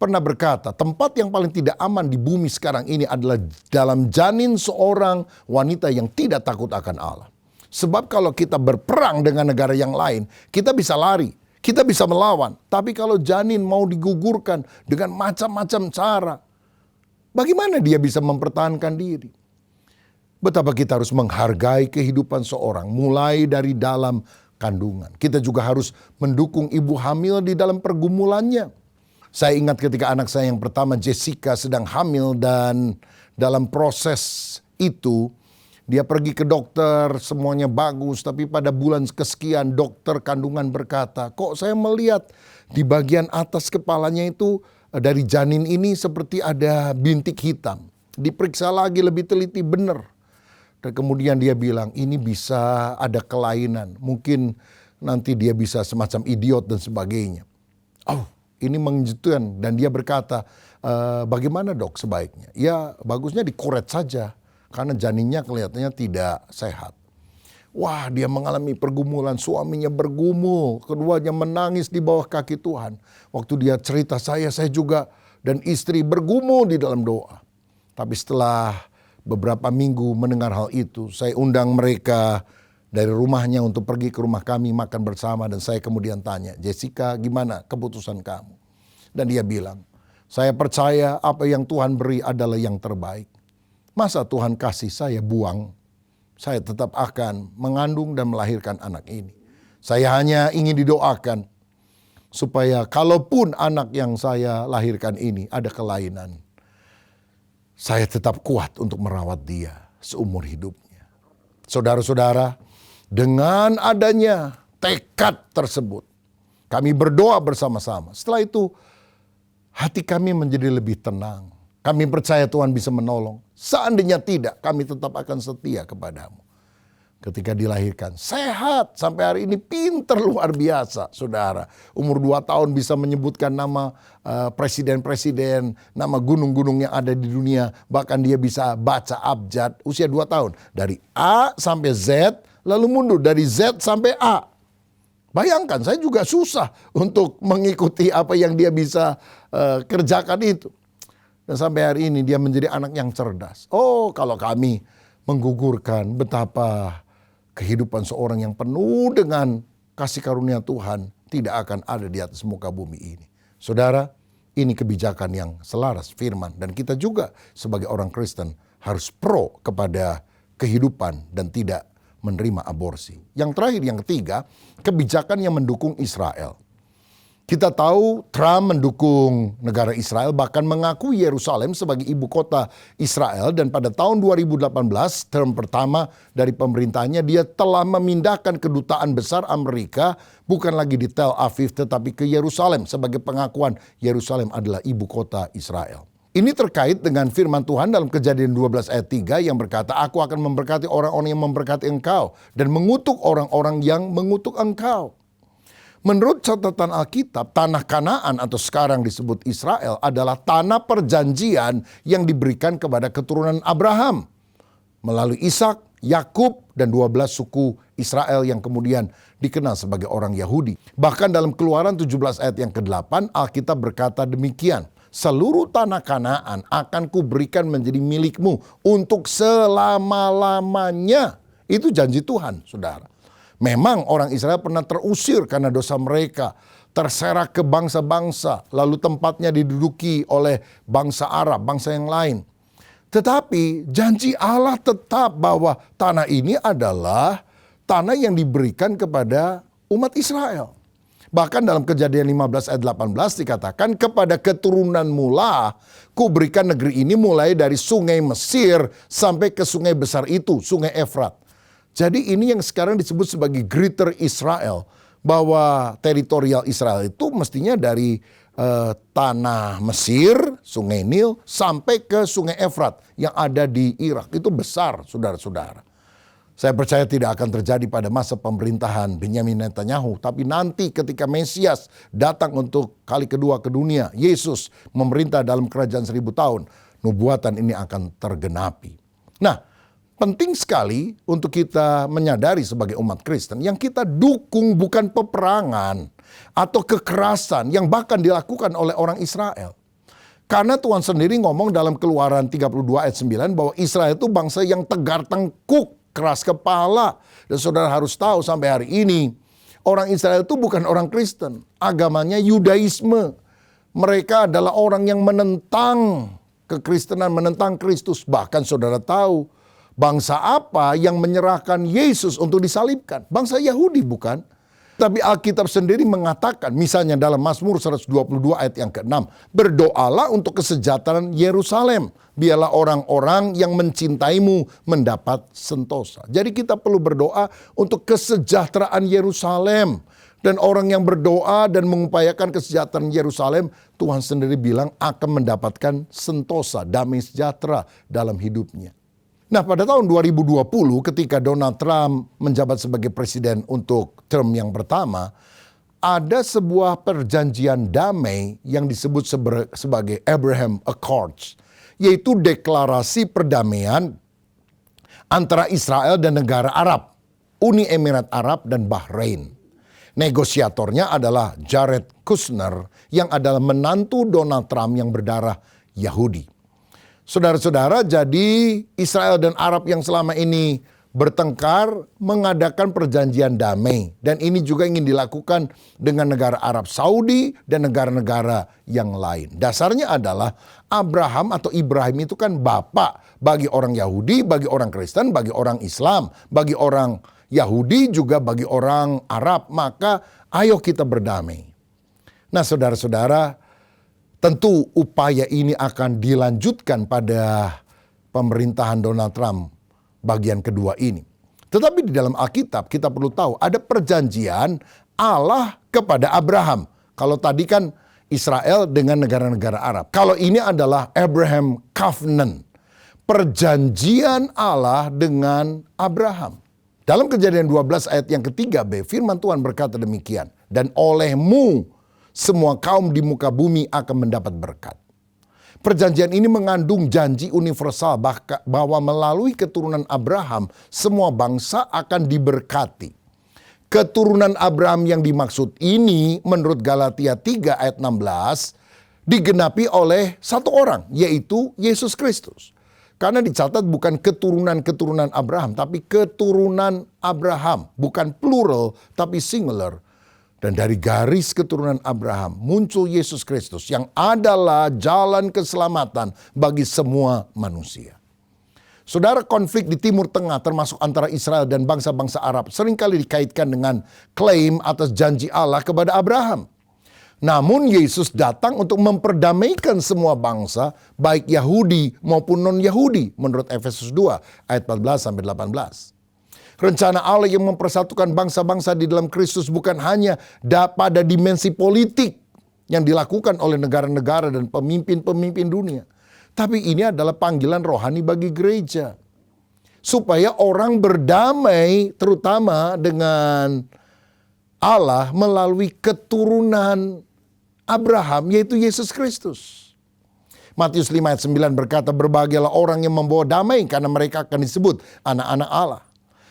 pernah berkata, tempat yang paling tidak aman di bumi sekarang ini adalah dalam janin seorang wanita yang tidak takut akan Allah. Sebab kalau kita berperang dengan negara yang lain, kita bisa lari, kita bisa melawan. Tapi kalau janin mau digugurkan dengan macam-macam cara, bagaimana dia bisa mempertahankan diri? Betapa kita harus menghargai kehidupan seorang mulai dari dalam kandungan. Kita juga harus mendukung ibu hamil di dalam pergumulannya. Saya ingat ketika anak saya yang pertama Jessica sedang hamil dan dalam proses itu dia pergi ke dokter, semuanya bagus, tapi pada bulan kesekian dokter kandungan berkata, kok saya melihat di bagian atas kepalanya itu dari janin ini seperti ada bintik hitam. Diperiksa lagi lebih teliti, benar. Dan kemudian dia bilang ini bisa ada kelainan. Mungkin nanti dia bisa semacam idiot dan sebagainya. Ini mengejutkan. Dan dia berkata, bagaimana dok sebaiknya? Ya bagusnya dikoret saja. Karena janinnya kelihatannya tidak sehat. Wah, dia mengalami pergumulan, suaminya bergumul, keduanya menangis di bawah kaki Tuhan. Waktu dia cerita saya juga dan istri bergumul di dalam doa. Tapi setelah beberapa minggu mendengar hal itu, saya undang mereka dari rumahnya untuk pergi ke rumah kami makan bersama, dan saya kemudian tanya, Jessica, gimana keputusan kamu? Dan dia bilang, saya percaya apa yang Tuhan beri adalah yang terbaik. Masa Tuhan kasih saya buang? Saya tetap akan mengandung dan melahirkan anak ini. Saya hanya ingin didoakan supaya kalaupun anak yang saya lahirkan ini ada kelainan, saya tetap kuat untuk merawat dia seumur hidupnya. Saudara-saudara, dengan adanya tekad tersebut, kami berdoa bersama-sama. Setelah itu, hati kami menjadi lebih tenang. Kami percaya Tuhan bisa menolong. Seandainya tidak, kami tetap akan setia kepadamu. Ketika dilahirkan, sehat sampai hari ini, pinter luar biasa, saudara. Umur 2 tahun bisa menyebutkan nama presiden-presiden, nama gunung-gunung yang ada di dunia. Bahkan dia bisa baca abjad usia 2 tahun. Dari A sampai Z, lalu mundur dari Z sampai A. Bayangkan, saya juga susah untuk mengikuti apa yang dia bisa kerjakan itu. Dan sampai hari ini dia menjadi anak yang cerdas. Oh, kalau kami menggugurkan betapa kehidupan seorang yang penuh dengan kasih karunia Tuhan tidak akan ada di atas muka bumi ini. Saudara, ini kebijakan yang selaras firman. Dan kita juga sebagai orang Kristen harus pro kepada kehidupan dan tidak menerima aborsi. Yang terakhir, yang ketiga, kebijakan yang mendukung Israel. Kita tahu Trump mendukung negara Israel, bahkan mengakui Yerusalem sebagai ibu kota Israel. Dan pada tahun 2018, term pertama dari pemerintahnya, dia telah memindahkan kedutaan besar Amerika bukan lagi di Tel Aviv tetapi ke Yerusalem sebagai pengakuan Yerusalem adalah ibu kota Israel. Ini terkait dengan firman Tuhan dalam Kejadian 12 ayat 3 yang berkata, aku akan memberkati orang-orang yang memberkati engkau dan mengutuk orang-orang yang mengutuk engkau. Menurut catatan Alkitab, tanah Kanaan atau sekarang disebut Israel adalah tanah perjanjian yang diberikan kepada keturunan Abraham melalui Ishak, Yakub, dan 12 suku Israel yang kemudian dikenal sebagai orang Yahudi. Bahkan dalam Keluaran 17 ayat yang ke-8, Alkitab berkata demikian, seluruh tanah Kanaan akan kuberikan menjadi milikmu untuk selama-lamanya. Itu janji Tuhan, saudara. Memang orang Israel pernah terusir karena dosa mereka, terserak ke bangsa-bangsa, lalu tempatnya diduduki oleh bangsa Arab, bangsa yang lain. Tetapi janji Allah tetap bahwa tanah ini adalah tanah yang diberikan kepada umat Israel. Bahkan dalam Kejadian 15 ayat 18 dikatakan, kepada keturunanmu lah kuberikan negeri ini mulai dari sungai Mesir sampai ke sungai besar itu, sungai Efrat. Jadi ini yang sekarang disebut sebagai Greater Israel. Bahwa teritorial Israel itu mestinya dari tanah Mesir, sungai Nil, sampai ke sungai Efrat yang ada di Irak. Itu besar, saudara-saudara. Saya percaya tidak akan terjadi pada masa pemerintahan Benyamin Netanyahu. Tapi nanti ketika Mesias datang untuk kali kedua ke dunia, Yesus memerintah dalam kerajaan 1000 tahun, nubuatan ini akan tergenapi. Nah, penting sekali untuk kita menyadari sebagai umat Kristen yang kita dukung bukan peperangan atau kekerasan yang bahkan dilakukan oleh orang Israel. Karena Tuhan sendiri ngomong dalam Keluaran 32 ayat 9 bahwa Israel itu bangsa yang tegar tengkuk, keras kepala. Dan saudara harus tahu sampai hari ini orang Israel itu bukan orang Kristen. Agamanya Yudaisme. Mereka adalah orang yang menentang kekristenan, menentang Kristus. Bahkan saudara tahu, bangsa apa yang menyerahkan Yesus untuk disalibkan? Bangsa Yahudi bukan? Tapi Alkitab sendiri mengatakan, misalnya dalam Mazmur 122 ayat yang ke-6, berdoalah untuk kesejahteraan Yerusalem. Biarlah orang-orang yang mencintaimu mendapat sentosa. Jadi kita perlu berdoa untuk kesejahteraan Yerusalem. Dan orang yang berdoa dan mengupayakan kesejahteraan Yerusalem, Tuhan sendiri bilang akan mendapatkan sentosa, damai sejahtera dalam hidupnya. Nah, pada tahun 2020 ketika Donald Trump menjabat sebagai presiden untuk term yang pertama, ada sebuah perjanjian damai yang disebut sebagai Abraham Accords, yaitu deklarasi perdamaian antara Israel dan negara Arab, Uni Emirat Arab dan Bahrain. Negosiatornya adalah Jared Kushner yang adalah menantu Donald Trump yang berdarah Yahudi. Saudara-saudara, jadi Israel dan Arab yang selama ini bertengkar mengadakan perjanjian damai. Dan ini juga ingin dilakukan dengan negara Arab Saudi dan negara-negara yang lain. Dasarnya adalah Abraham atau Ibrahim itu kan bapak bagi orang Yahudi, bagi orang Kristen, bagi orang Islam, bagi orang Yahudi juga bagi orang Arab. Maka ayo kita berdamai. Nah saudara-saudara, tentu upaya ini akan dilanjutkan pada pemerintahan Donald Trump bagian kedua ini. Tetapi di dalam Alkitab kita perlu tahu ada perjanjian Allah kepada Abraham. Kalau tadi kan Israel dengan negara-negara Arab. Kalau ini adalah Abraham Covenant. Perjanjian Allah dengan Abraham. Dalam Kejadian 12 ayat yang ketiga B, firman Tuhan berkata demikian. Dan olehmu semua kaum di muka bumi akan mendapat berkat. Perjanjian ini mengandung janji universal bahwa melalui keturunan Abraham semua bangsa akan diberkati. Keturunan Abraham yang dimaksud ini menurut Galatia 3 ayat 16 digenapi oleh satu orang, yaitu Yesus Kristus. Karena dicatat bukan keturunan-keturunan Abraham, tapi keturunan Abraham. Bukan plural, tapi singular. Dan dari garis keturunan Abraham muncul Yesus Kristus yang adalah jalan keselamatan bagi semua manusia. Saudara, konflik di Timur Tengah termasuk antara Israel dan bangsa-bangsa Arab seringkali dikaitkan dengan klaim atas janji Allah kepada Abraham. Namun Yesus datang untuk memperdamaikan semua bangsa, baik Yahudi maupun non-Yahudi, menurut Efesus 2 ayat 14-18. Rencana Allah yang mempersatukan bangsa-bangsa di dalam Kristus bukan hanya pada dimensi politik yang dilakukan oleh negara-negara dan pemimpin-pemimpin dunia. Tapi ini adalah panggilan rohani bagi gereja. Supaya orang berdamai terutama dengan Allah melalui keturunan Abraham, yaitu Yesus Kristus. Matius 5 ayat 9 berkata, berbahagialah orang yang membawa damai karena mereka akan disebut anak-anak Allah.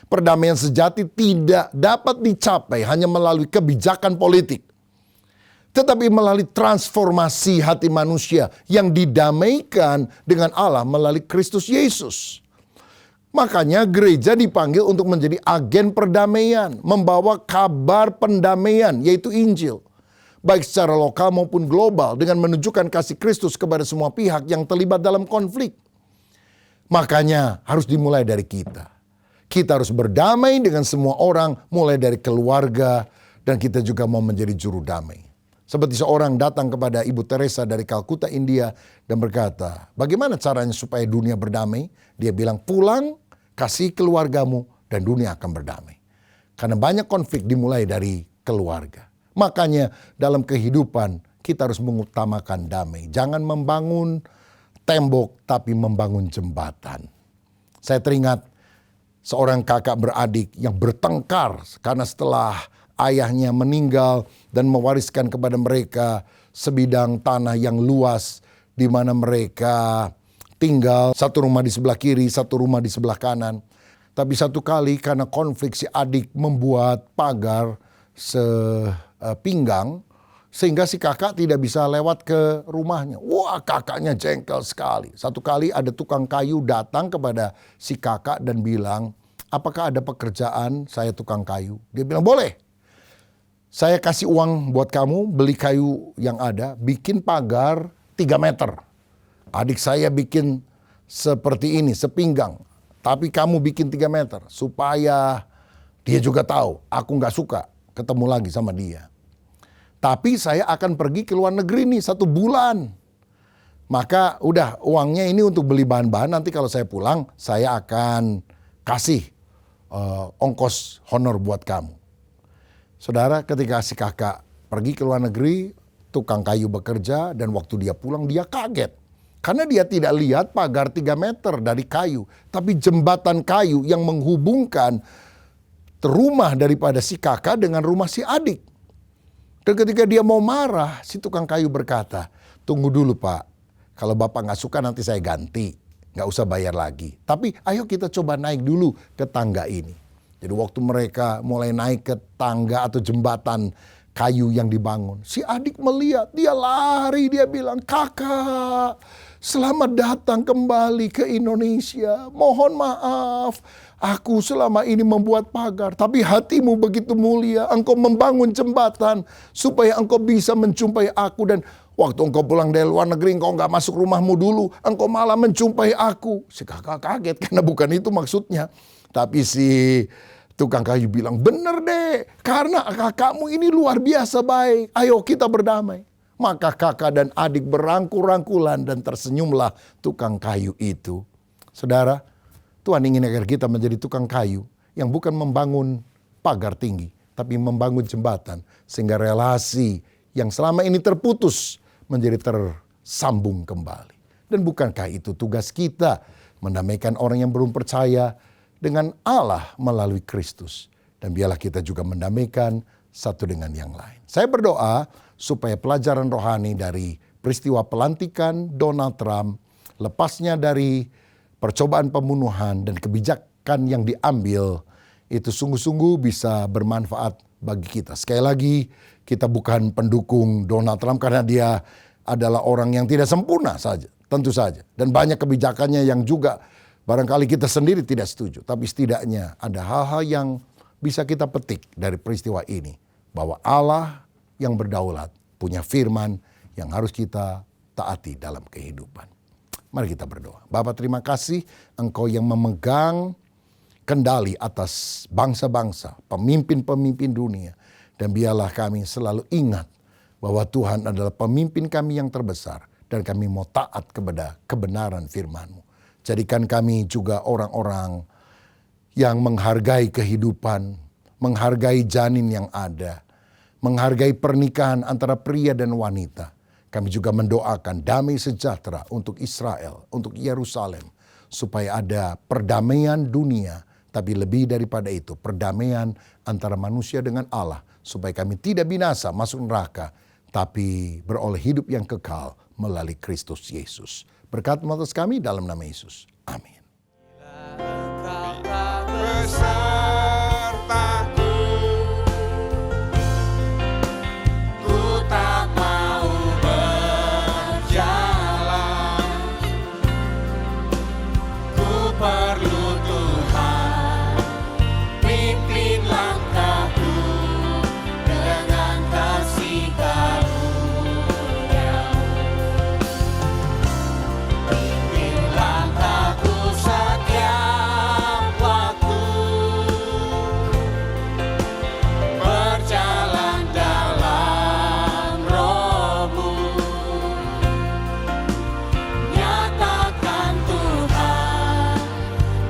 Perdamaian sejati tidak dapat dicapai hanya melalui kebijakan politik. Tetapi melalui transformasi hati manusia yang didamaikan dengan Allah melalui Kristus Yesus. Makanya gereja dipanggil untuk menjadi agen perdamaian, membawa kabar pendamaian yaitu Injil. Baik secara lokal maupun global dengan menunjukkan kasih Kristus kepada semua pihak yang terlibat dalam konflik. Makanya harus dimulai dari kita. Kita harus berdamai dengan semua orang mulai dari keluarga dan kita juga mau menjadi juru damai. Seperti seorang datang kepada Ibu Teresa dari Kalkuta, India dan berkata, bagaimana caranya supaya dunia berdamai? Dia bilang, pulang, kasih keluargamu dan dunia akan berdamai. Karena banyak konflik dimulai dari keluarga. Makanya dalam kehidupan kita harus mengutamakan damai. Jangan membangun tembok tapi membangun jembatan. Saya teringat seorang kakak beradik yang bertengkar karena setelah ayahnya meninggal dan mewariskan kepada mereka sebidang tanah yang luas di mana mereka tinggal, satu rumah di sebelah kiri, satu rumah di sebelah kanan. Tapi satu kali karena konflik si adik membuat pagar sepinggang sehingga si kakak tidak bisa lewat ke rumahnya. Wah, kakaknya jengkel sekali. Satu kali ada tukang kayu datang kepada si kakak dan bilang, apakah ada pekerjaan saya tukang kayu? Dia bilang, boleh. Saya kasih uang buat kamu, beli kayu yang ada, bikin pagar 3 meter. Adik saya bikin seperti ini, sepinggang. Tapi kamu bikin 3 meter, supaya dia juga tahu, aku gak suka ketemu lagi sama dia. Tapi saya akan pergi ke luar negeri nih 1 bulan. Maka udah uangnya ini untuk beli bahan-bahan, nanti kalau saya pulang, saya akan kasih ongkos honor buat kamu. Saudara, ketika si kakak pergi ke luar negeri, tukang kayu bekerja dan waktu dia pulang dia kaget. Karena dia tidak lihat pagar 3 meter dari kayu. Tapi jembatan kayu yang menghubungkan rumah daripada si kakak dengan rumah si adik. Dan ketika dia mau marah, si tukang kayu berkata, tunggu dulu pak, kalau bapak gak suka nanti saya ganti. Gak usah bayar lagi. Tapi ayo kita coba naik dulu ke tangga ini. Jadi waktu mereka mulai naik ke tangga atau jembatan kayu yang dibangun, si adik melihat, dia lari, dia bilang, "Kakak, selamat datang kembali ke Indonesia. Mohon maaf, aku selama ini membuat pagar, tapi hatimu begitu mulia. Engkau membangun jembatan supaya engkau bisa menjumpai aku. Dan waktu engkau pulang dari luar negeri, engkau nggak masuk rumahmu dulu, engkau malah menjumpai aku." Si kakak kaget karena bukan itu maksudnya. Tapi si tukang kayu bilang, "Bener deh, karena kakakmu ini luar biasa baik. Ayo kita berdamai." Maka kakak dan adik berangkul-rangkulan dan tersenyumlah tukang kayu itu. Saudara, Tuhan ingin agar kita menjadi tukang kayu yang bukan membangun pagar tinggi, tapi membangun jembatan. Sehingga relasi yang selama ini terputus menjadi tersambung kembali. Dan bukankah itu tugas kita, mendamaikan orang yang belum percaya dengan Allah melalui Kristus. Dan biarlah kita juga mendamaikan satu dengan yang lain. Saya berdoa supaya pelajaran rohani dari peristiwa pelantikan Donald Trump, lepasnya dari percobaan pembunuhan dan kebijakan yang diambil, itu sungguh-sungguh bisa bermanfaat bagi kita. Sekali lagi, kita bukan pendukung Donald Trump karena dia adalah orang yang tidak sempurna saja, tentu saja. Dan banyak kebijakannya yang juga barangkali kita sendiri tidak setuju. Tapi setidaknya ada hal-hal yang bisa kita petik dari peristiwa ini. Bahwa Allah yang berdaulat punya firman yang harus kita taati dalam kehidupan. Mari kita berdoa. Bapa, terima kasih Engkau yang memegang kendali atas bangsa-bangsa, pemimpin-pemimpin dunia. Dan biarlah kami selalu ingat bahwa Tuhan adalah pemimpin kami yang terbesar. Dan kami mau taat kepada kebenaran firman-Mu. Jadikan kami juga orang-orang yang menghargai kehidupan, menghargai janin yang ada, menghargai pernikahan antara pria dan wanita. Kami juga mendoakan damai sejahtera untuk Israel, untuk Yerusalem, supaya ada perdamaian dunia, tapi lebih daripada itu, perdamaian antara manusia dengan Allah, supaya kami tidak binasa masuk neraka, tapi beroleh hidup yang kekal melalui Kristus Yesus. Berkat atas kami dalam nama Yesus. Amin. Besertaku, ku tak mau berjalan, ku perlu Tuhan, pimpin langkahku dengan kasih karunia. Pimpin langkahku setiap waktu, berjalan dalam roh-Mu. Nyatakan Tuhan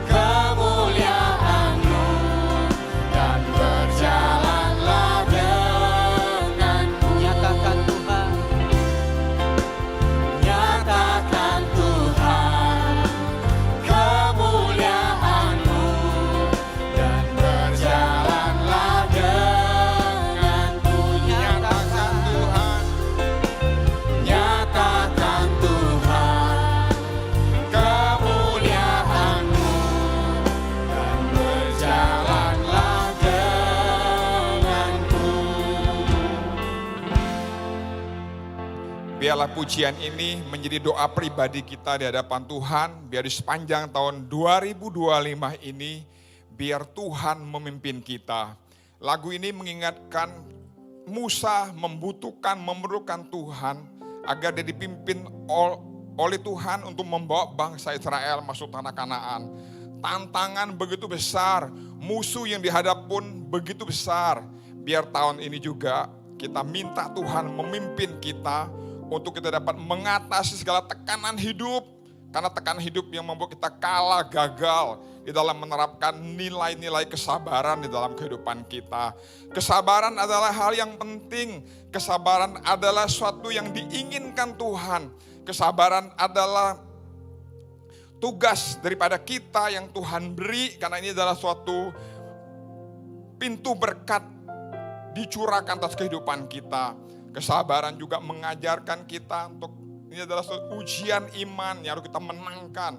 kemuliaan-Mu, dan berjalanlah denganku. Nyatakan Tuhan, Nyatakan Tuhan kemuliaan-Mu, dan berjalanlah denganku. Nyatakan Tuhan, nyatakan Tuhan kemuliaan-Mu, dan berjalanlah denganku. Biarlah pujian ini menjadi doa pribadi kita di hadapan Tuhan. Biar di sepanjang tahun 2025 ini, biar Tuhan memimpin kita. Lagu ini mengingatkan Musa memerlukan Tuhan agar dia dipimpin oleh Tuhan untuk membawa bangsa Israel masuk tanah Kanaan. Tantangan begitu besar, musuh yang dihadap pun begitu besar. Biar tahun ini juga kita minta Tuhan memimpin kita untuk kita dapat mengatasi segala tekanan hidup. Karena tekanan hidup yang membuat kita kalah, gagal di dalam menerapkan nilai-nilai kesabaran di dalam kehidupan kita. Kesabaran adalah hal yang penting. Kesabaran adalah suatu yang diinginkan Tuhan. Kesabaran adalah tugas daripada kita yang Tuhan beri. Karena ini adalah suatu pintu berkat dicurahkan atas kehidupan kita. Kesabaran juga mengajarkan kita untuk, ini adalah suatu ujian iman yang harus kita menangkan.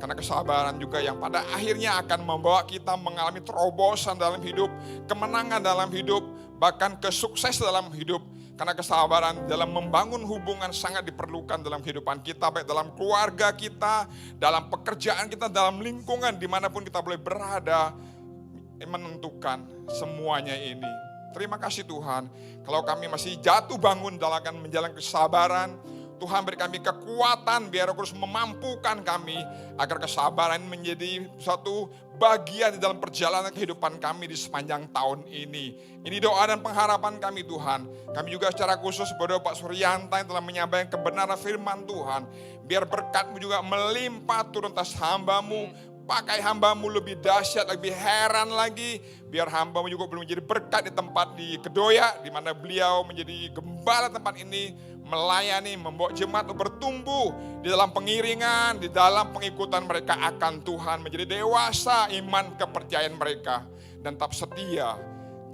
Karena kesabaran juga yang pada akhirnya akan membawa kita mengalami terobosan dalam hidup, kemenangan dalam hidup, bahkan kesuksesan dalam hidup. Karena kesabaran dalam membangun hubungan sangat diperlukan dalam kehidupan kita, baik dalam keluarga kita, dalam pekerjaan kita, dalam lingkungan dimanapun kita boleh berada, menentukan semuanya ini. Terima kasih Tuhan, kalau kami masih jatuh bangun dalam menjalankan kesabaran, Tuhan beri kami kekuatan biar Roh Kudus memampukan kami agar kesabaran menjadi suatu bagian di dalam perjalanan kehidupan kami di sepanjang tahun ini. Ini doa dan pengharapan kami Tuhan. Kami juga secara khusus berdoa Pak Suryanta yang telah menyampaikan kebenaran firman Tuhan. Biar berkat-Mu juga melimpah turun atas hamba-Mu. Pakai hamba-Mu lebih dahsyat, lebih heran lagi. Biar hamba-Mu juga belum menjadi berkat di tempat di Kedoya, di mana beliau menjadi gembala tempat ini, melayani, membawa jemaat bertumbuh di dalam pengiringan, di dalam pengikutan mereka akan Tuhan, menjadi dewasa iman kepercayaan mereka dan tetap setia.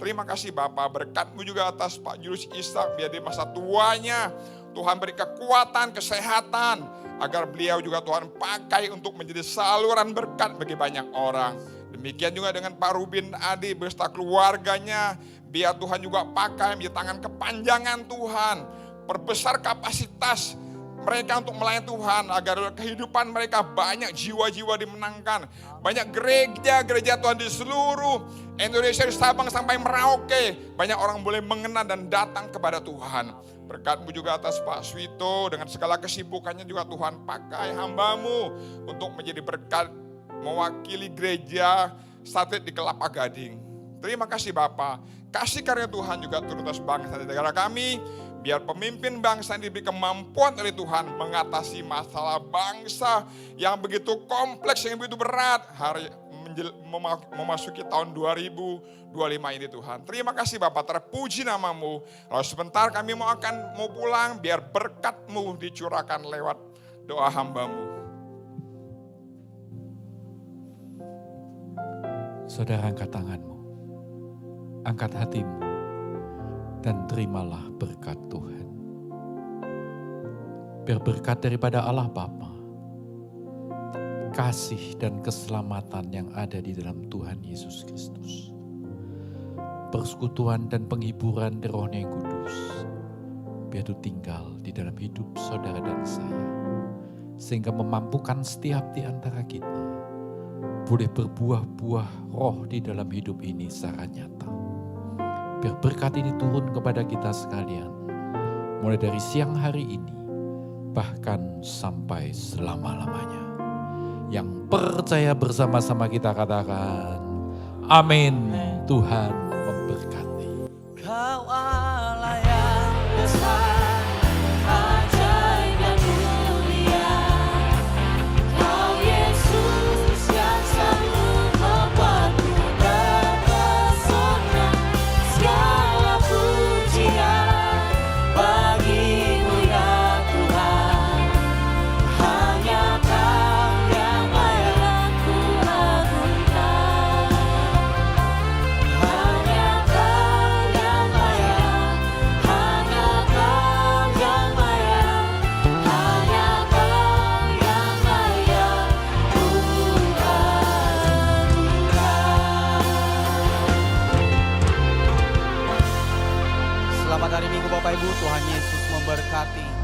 Terima kasih Bapak, berkat-Mu juga atas Pak Julius Ishak, biar di masa tuanya Tuhan beri kekuatan, kesehatan, agar beliau juga Tuhan pakai untuk menjadi saluran berkat bagi banyak orang. Demikian juga dengan Pak Rubin Adi beserta keluarganya, biar Tuhan juga pakai menjadi tangan kepanjangan Tuhan. Perbesar kapasitas mereka untuk melayani Tuhan agar kehidupan mereka banyak jiwa-jiwa dimenangkan. Banyak gereja-gereja Tuhan di seluruh Indonesia, di Sabang sampai Merauke. Banyak orang boleh mengenal dan datang kepada Tuhan. Berkat-Mu juga atas Pak Swito dengan segala kesibukannya juga Tuhan pakai hamba-Mu untuk menjadi berkat mewakili gereja satelit di Kelapa Gading. Terima kasih Bapak. Kasih karunia Tuhan juga turun atas bangsa dan negara kami. Biar pemimpin bangsa ini diberi kemampuan oleh Tuhan mengatasi masalah bangsa yang begitu kompleks, yang begitu berat. Memasuki tahun 2025 ini Tuhan. Terima kasih Bapak, terpuji nama-Mu. Lalu sebentar kami mau pulang, biar berkat-Mu dicurahkan lewat doa hamba-Mu. Saudara, angkat tanganmu, angkat hatimu, dan terimalah berkat Tuhan. Biar berkat daripada Allah Bapa, kasih dan keselamatan yang ada di dalam Tuhan Yesus Kristus, persekutuan dan penghiburan dari Roh-Nya yang kudus, biar itu tinggal di dalam hidup saudara dan saya, sehingga memampukan setiap di antara kita boleh berbuah-buah roh di dalam hidup ini secara nyata. Biar berkat ini turun kepada kita sekalian, mulai dari siang hari ini, bahkan sampai selama-lamanya. Yang percaya bersama-sama kita katakan, amin. Tuhan memberkati. Kau Allah yang besar, ajaib dan mulia. Kau Yesus yang selalu membuatku terpesona. Segala pujian bagi-Mu ya Tuhan. Hanya Kau yang layak ku agungkan. Hanya Kau yang layak, hanya Kau yang layak, hanya Kau yang layak ku agungkan. Selamat hari Minggu Bapak Ibu, Tuhan Yesus memberkati.